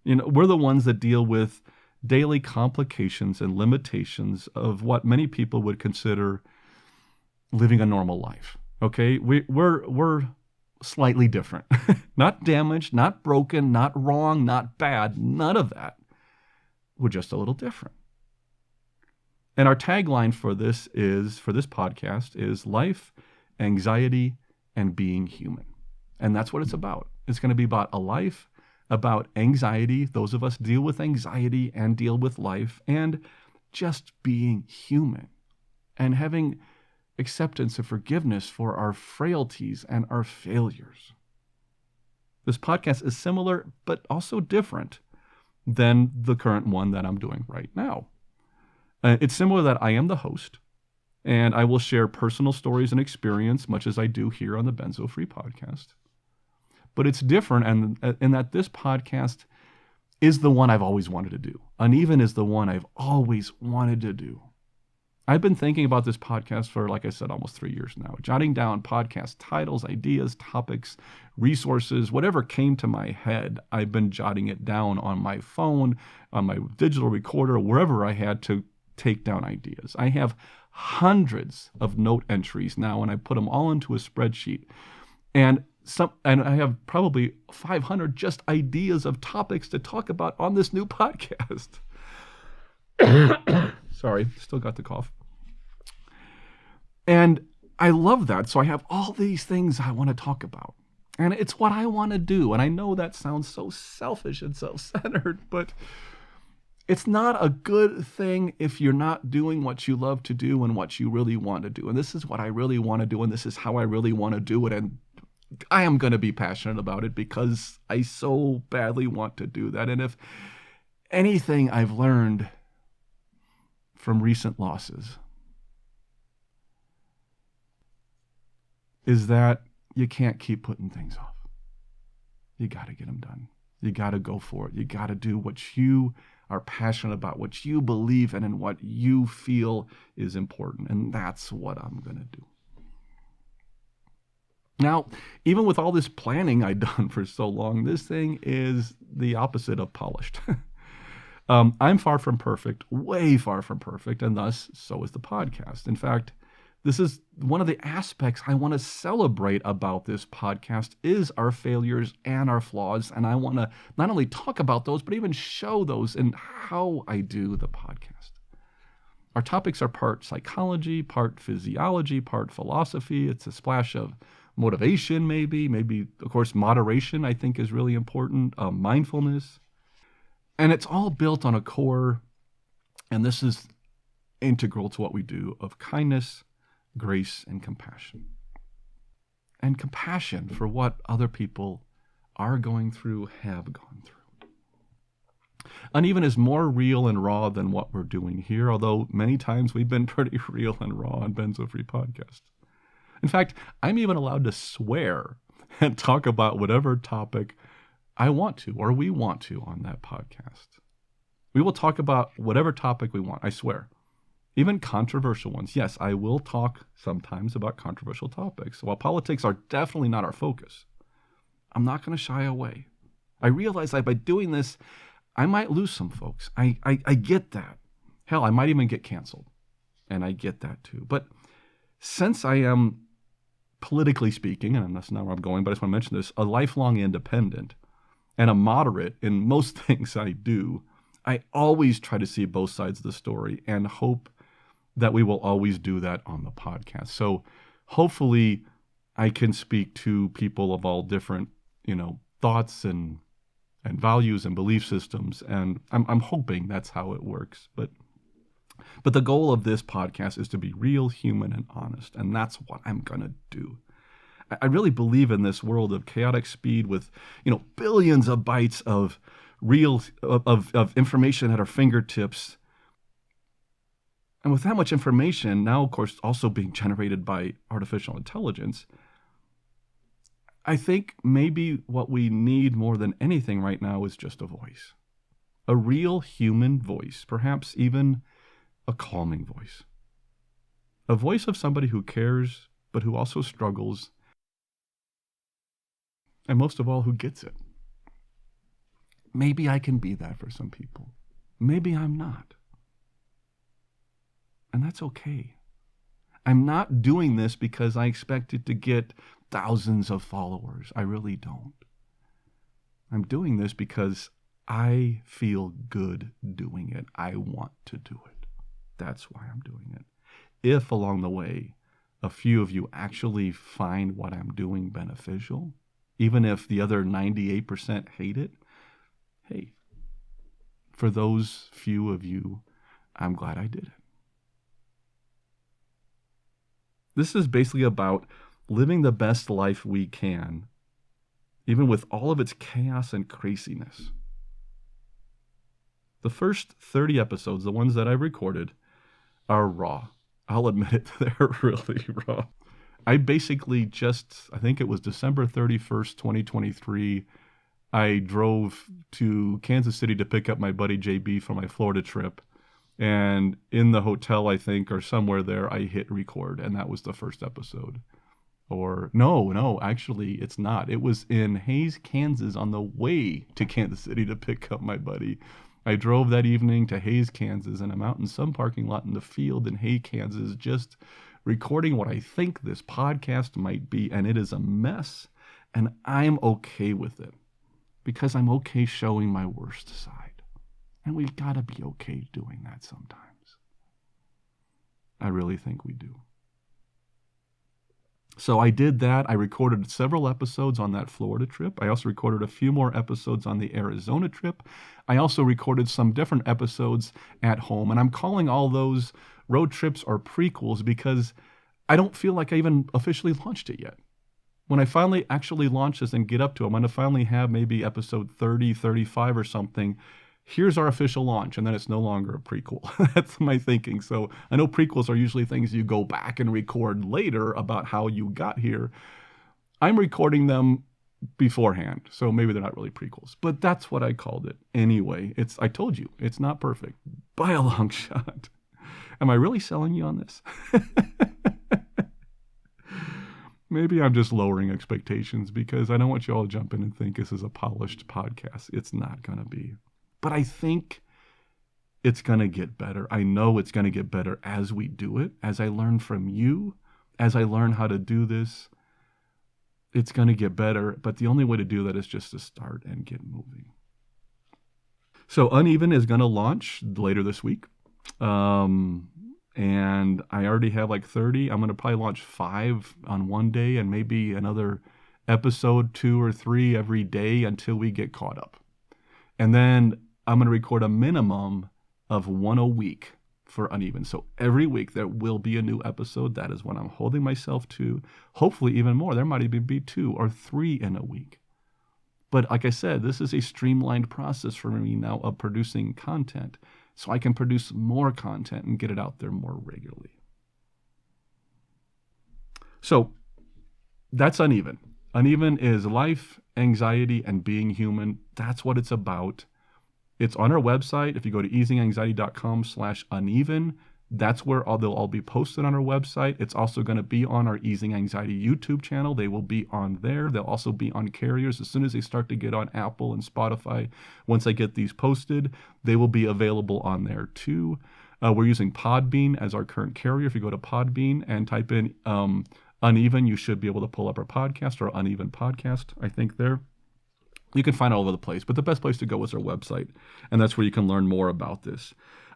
We're the ones that deal with daily complications and limitations of what many people would consider living a normal life. Okay, we're slightly different. Not damaged, not broken, not wrong, not bad, none of that. We're just a little different. And our tagline for this podcast is life, anxiety, and being human. And that's what it's about. It's going to be about a life, about anxiety. Those of us deal with anxiety and deal with life, and just being human and having acceptance and forgiveness for our frailties and our failures. This podcast is similar, but also different. than the current one that I'm doing right now. It's similar that I am the host, and I will share personal stories and experience, much as I do here on the Benzo Free Podcast. But it's different in that this podcast is the one I've always wanted to do. Uneven is the one I've always wanted to do. I've been thinking about this podcast for, like I said, almost 3 years now, jotting down podcast titles, ideas, topics, resources, whatever came to my head. I've been jotting it down on my phone, on my digital recorder, wherever I had to take down ideas. I have hundreds of note entries now, and I put them all into a spreadsheet. And I have probably 500 just ideas of topics to talk about on this new podcast. Sorry, still got the cough. And I love that. So I have all these things I want to talk about. And it's what I want to do. And I know that sounds so selfish and self-centered, but it's not a good thing if you're not doing what you love to do and what you really want to do. And this is what I really want to do, and this is how I really want to do it. And I am going to be passionate about it because I so badly want to do that. And if anything I've learned from recent losses is that you can't keep putting things off. You got to get them done. You got to go for it. You got to do what you are passionate about, what you believe in, and what you feel is important. And that's what I'm going to do. Now, even with all this planning I've done for so long, this thing is the opposite of polished. I'm far from perfect, way far from perfect, and thus so is the podcast. In fact, this is one of the aspects I want to celebrate about this podcast is our failures and our flaws, and I want to not only talk about those, but even show those in how I do the podcast. Our topics are part psychology, part physiology, part philosophy. It's a splash of motivation, maybe, of course, moderation, I think, is really important, mindfulness. And it's all built on a core, and this is integral to what we do, of kindness, grace, and compassion. And compassion for what other people are going through, have gone through. Uneven is more real and raw than what we're doing here, although many times we've been pretty real and raw on Benzo Free Podcast. In fact, I'm even allowed to swear and talk about whatever topic I want to or we want to on that podcast. We will talk about whatever topic we want, I swear. Even controversial ones. Yes, I will talk sometimes about controversial topics. While politics are definitely not our focus, I'm not going to shy away. I realize that by doing this, I might lose some folks. I get that. Hell, I might even get canceled. And I get that too. But since I am, politically speaking, and that's not where I'm going, but I just want to mention this, a lifelong independent and a moderate in most things I do, I always try to see both sides of the story and hope that we will always do that on the podcast. So hopefully I can speak to people of all different, thoughts and values and belief systems. And I'm hoping that's how it works. But the goal of this podcast is to be real, human, and honest. And that's what I'm going to do. I really believe in this world of chaotic speed with, billions of bytes of real of information at our fingertips. And with that much information, now, of course, also being generated by artificial intelligence, I think maybe what we need more than anything right now is just a voice. A real human voice, perhaps even a calming voice. A voice of somebody who cares, but who also struggles, and most of all, who gets it. Maybe I can be that for some people. Maybe I'm not. And that's okay. I'm not doing this because I expect it to get thousands of followers. I really don't. I'm doing this because I feel good doing it. I want to do it. That's why I'm doing it. If along the way, a few of you actually find what I'm doing beneficial, even if the other 98% hate it, hey, for those few of you, I'm glad I did it. This is basically about living the best life we can, even with all of its chaos and craziness. The first 30 episodes, the ones that I recorded, are raw. I'll admit it, they're really raw. I basically I think it was December 31st, 2023, I drove to Kansas City to pick up my buddy JB for my Florida trip. And in the hotel, I think, or somewhere there, I hit record, and that was the first episode. Or no, actually, it's not. It was in Hays, Kansas, on the way to Kansas City to pick up my buddy. I drove that evening to Hays, Kansas, and I'm out in some parking lot in the field in Hays, Kansas, just recording what I think this podcast might be, and it is a mess, and I'm okay with it because I'm okay showing my worst side, and we've got to be okay doing that sometimes. I really think we do. So I did that. I recorded several episodes on that Florida trip. I also recorded a few more episodes on the Arizona trip. I also recorded some different episodes at home. And I'm calling all those road trips or prequels because I don't feel like I even officially launched it yet. When I finally actually launch this and get up to it, I'm going to finally have maybe episode 30, 35 or something. Here's our official launch, and then it's no longer a prequel. That's my thinking. So I know prequels are usually things you go back and record later about how you got here. I'm recording them beforehand, so maybe they're not really prequels, but that's what I called it. Anyway, I told you, it's not perfect by a long shot. Am I really selling you on this? Maybe I'm just lowering expectations because I don't want you all to jump in and think this is a polished podcast. It's not going to be. But I think it's going to get better. I know it's going to get better as we do it, as I learn from you, as I learn how to do this. It's going to get better, but the only way to do that is just to start and get moving. So Uneven is going to launch later this week. And I already have like 30. I'm going to probably launch 5 on one day and maybe another episode 2 or 3 every day until we get caught up. And then I'm going to record a minimum of 1 a week for Uneven. So every week there will be a new episode. That is what I'm holding myself to. Hopefully even more. There might even be 2 or 3 in a week. But like I said, this is a streamlined process for me now of producing content. So I can produce more content and get it out there more regularly. So that's Uneven. Uneven is life, anxiety, and being human. That's what it's about. It's on our website. If you go to easinganxiety.com/uneven, that's where they'll all be posted on our website. It's also going to be on our Easing Anxiety YouTube channel. They will be on there. They'll also be on carriers. As soon as they start to get on Apple and Spotify, once I get these posted, they will be available on there too. We're using Podbean as our current carrier. If you go to Podbean and type in Uneven, you should be able to pull up our podcast, or Uneven Podcast, I think there. You can find it all over the place, but the best place to go is our website, and that's where you can learn more about this.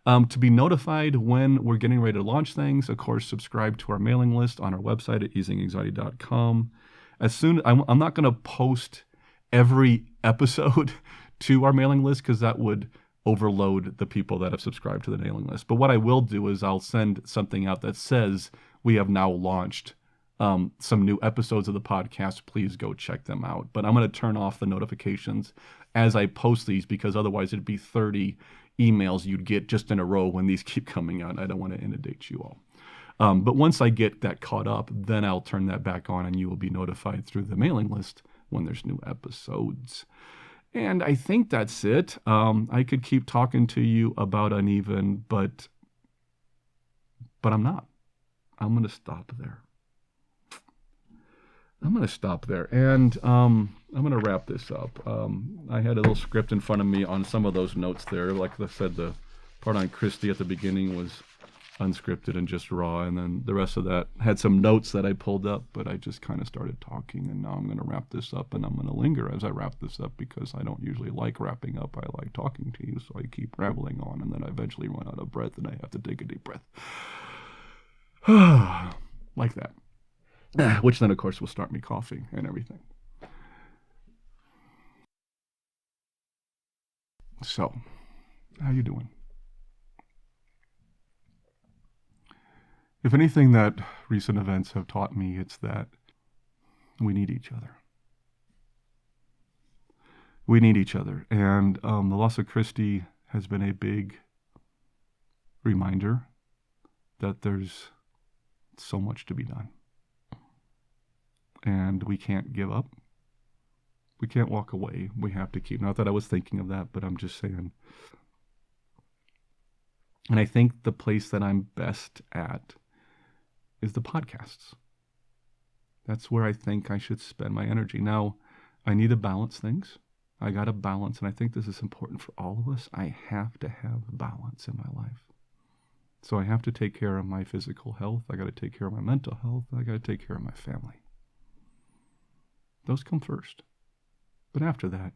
To be notified when we're getting ready to launch things, of course, subscribe to our mailing list on our website at easinganxiety.com. I'm not going to post every episode to our mailing list because that would overload the people that have subscribed to the mailing list. But what I will do is I'll send something out that says we have now launched some new episodes of the podcast. Please go check them out. But I'm going to turn off the notifications as I post these because otherwise it'd be 30 emails you'd get just in a row when these keep coming out. I don't want to inundate you all. But once I get that caught up, then I'll turn that back on and you will be notified through the mailing list when there's new episodes. And I think that's it. I could keep talking to you about Uneven, but I'm not. I'm going to stop there. And I'm going to wrap this up. I had a little script in front of me on some of those notes there. Like I said, the part on Christy at the beginning was unscripted and just raw, and then the rest of that had some notes that I pulled up, but I just kind of started talking, and now I'm going to wrap this up, and I'm going to linger as I wrap this up because I don't usually like wrapping up. I like talking to you, so I keep rambling on, and then I eventually run out of breath, and I have to take a deep breath. Like that. Which then, of course, will start me coughing and everything. So, how you doing? If anything that recent events have taught me, it's that we need each other. We need each other. And the loss of Christy has been a big reminder that there's so much to be done. And we can't give up. We can't walk away. We have to keep. Not that I was thinking of that, but I'm just saying. And I think the place that I'm best at is the podcasts. That's where I think I should spend my energy. Now, I need to balance things. I got to balance, and I think this is important for all of us. I have to have balance in my life. So I have to take care of my physical health. I got to take care of my mental health. I got to take care of my family. Those come first. But after that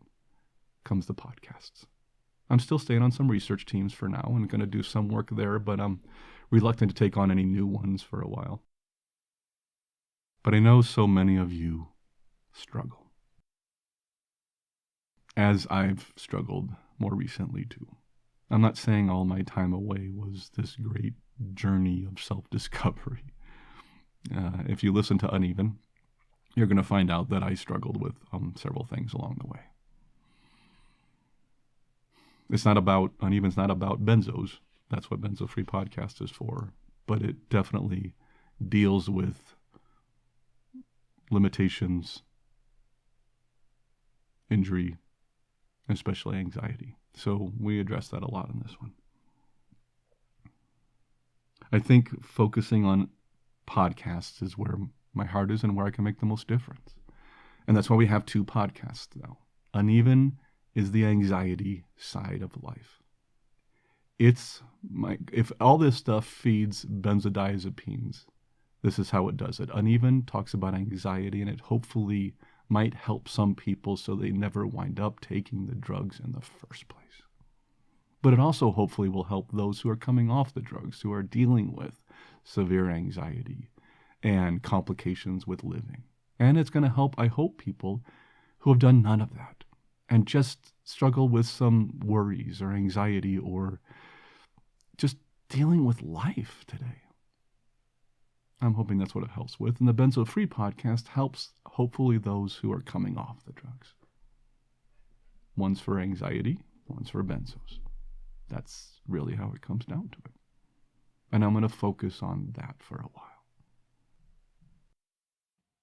comes the podcasts. I'm still staying on some research teams for now and going to do some work there, but I'm reluctant to take on any new ones for a while. But I know so many of you struggle, as I've struggled more recently too. I'm not saying all my time away was this great journey of self-discovery. If you listen to Uneven, you're going to find out that I struggled with several things along the way. It's not about, Uneven's not about benzos. That's what Benzo Free Podcast is for. But it definitely deals with limitations, injury, especially anxiety. So we address that a lot in this one. I think focusing on podcasts is where my heart is and where I can make the most difference. And that's why we have two podcasts now. Uneven is the anxiety side of life. If all this stuff feeds benzodiazepines, this is how it does it. Uneven talks about anxiety, and it hopefully might help some people so they never wind up taking the drugs in the first place. But it also hopefully will help those who are coming off the drugs, who are dealing with severe anxiety and complications with living. And it's going to help, I hope, people who have done none of that and just struggle with some worries or anxiety or just dealing with life today. I'm hoping that's what it helps with. And the Benzo Free Podcast helps, hopefully, those who are coming off the drugs. One's for anxiety, one's for benzos. That's really how it comes down to it. And I'm going to focus on that for a while.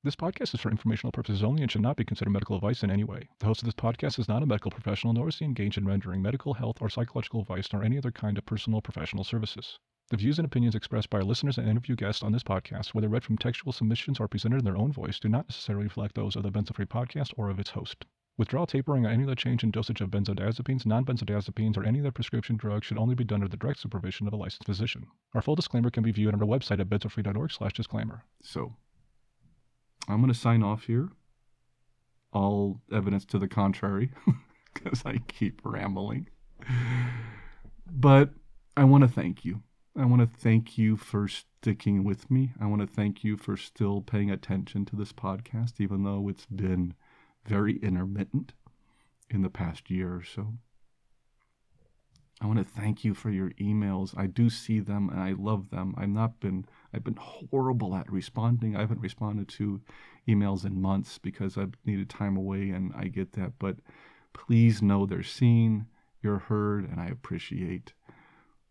This podcast is for informational purposes only and should not be considered medical advice in any way. The host of this podcast is not a medical professional, nor is he engaged in rendering medical, health, or psychological advice, nor any other kind of personal or professional services. The views and opinions expressed by our listeners and interview guests on this podcast, whether read from textual submissions or presented in their own voice, do not necessarily reflect those of the Benzo Free Podcast or of its host. Withdrawal, tapering, or any other change in dosage of benzodiazepines, non-benzodiazepines, or any other prescription drug should only be done under the direct supervision of a licensed physician. Our full disclaimer can be viewed on our website at benzofree.org/disclaimer. So, I'm going to sign off here. All evidence to the contrary, because I keep rambling. But I want to thank you. I want to thank you for sticking with me. I want to thank you for still paying attention to this podcast, even though it's been very intermittent in the past year or so. I want to thank you for your emails. I do see them and I love them. I've been horrible at responding. I haven't responded to emails in months because I've needed time away, and I get that. But please know they're seen, you're heard, and I appreciate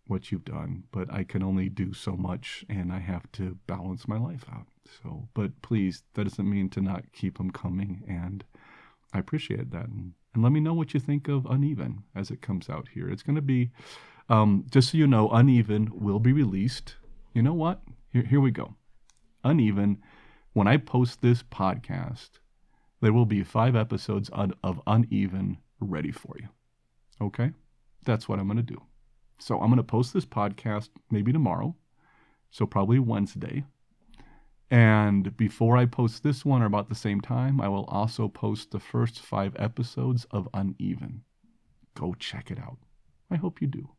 what you've done. But I can only do so much, and I have to balance my life out. So, but please, that doesn't mean to not keep them coming, and I appreciate that. And let me know what you think of Uneven as it comes out here. It's going to be, just so you know, Uneven will be released. You know what? Here we go. Uneven, when I post this podcast, there will be 5 episodes of Uneven ready for you. Okay? That's what I'm going to do. So I'm going to post this podcast maybe tomorrow, so probably Wednesday. And before I post this one, or about the same time, I will also post the first 5 episodes of Uneven. Go check it out. I hope you do.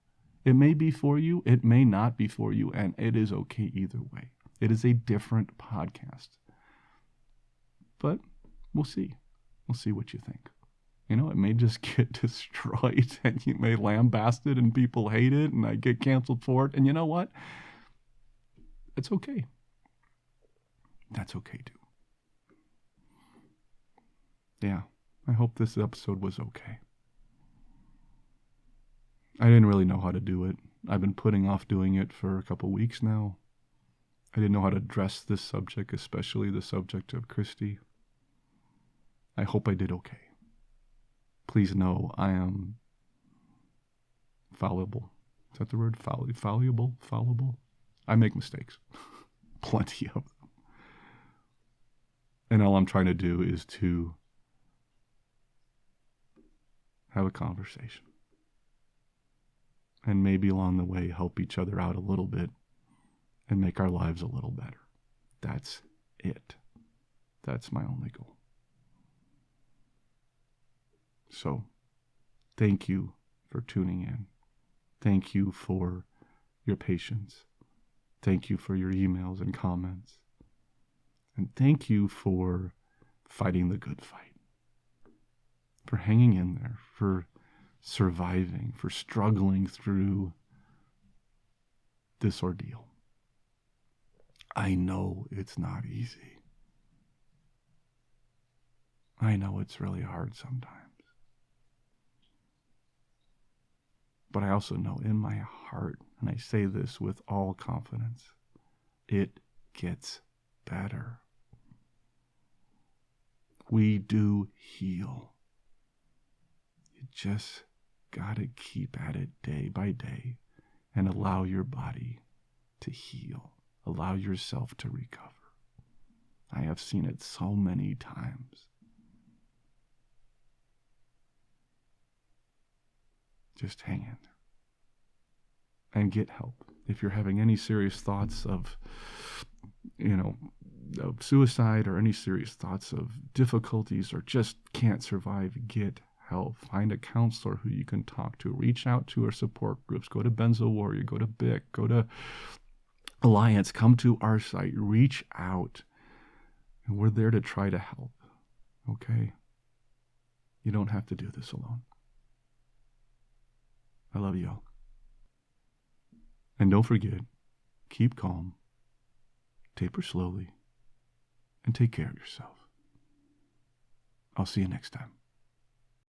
It may be for you, it may not be for you, and it is okay either way. It is a different podcast. But we'll see. We'll see what you think. You know, it may just get destroyed, and you may lambaste it, and people hate it, and I get canceled for it. And you know what? It's okay. That's okay too. Yeah, I hope this episode was okay. I didn't really know how to do it. I've been putting off doing it for a couple weeks now. I didn't know how to address this subject, especially the subject of Christy. I hope I did okay. Please know I am fallible. Is that the word? Fallible? Fallible? I make mistakes. Plenty of them. And all I'm trying to do is to have a conversation. And maybe along the way help each other out a little bit and make our lives a little better. That's it. That's my only goal. So, thank you for tuning in. Thank you for your patience. Thank you for your emails and comments. And thank you for fighting the good fight. For hanging in there, for surviving, for struggling through this ordeal. I know it's not easy. I know it's really hard sometimes. But I also know in my heart, and I say this with all confidence, it gets better. We do heal. You just gotta keep at it day by day and allow your body to heal. Allow yourself to recover. I have seen it so many times. Just hang in there and get help. If you're having any serious thoughts of, of suicide or any serious thoughts of difficulties or just can't survive, get help. Find a counselor who you can talk to. Reach out to our support groups. Go to Benzo Warrior. Go to BIC. Go to Alliance. Come to our site. Reach out. And we're there to try to help. Okay? You don't have to do this alone. I love you all. And don't forget, keep calm, taper slowly, and take care of yourself. I'll see you next time.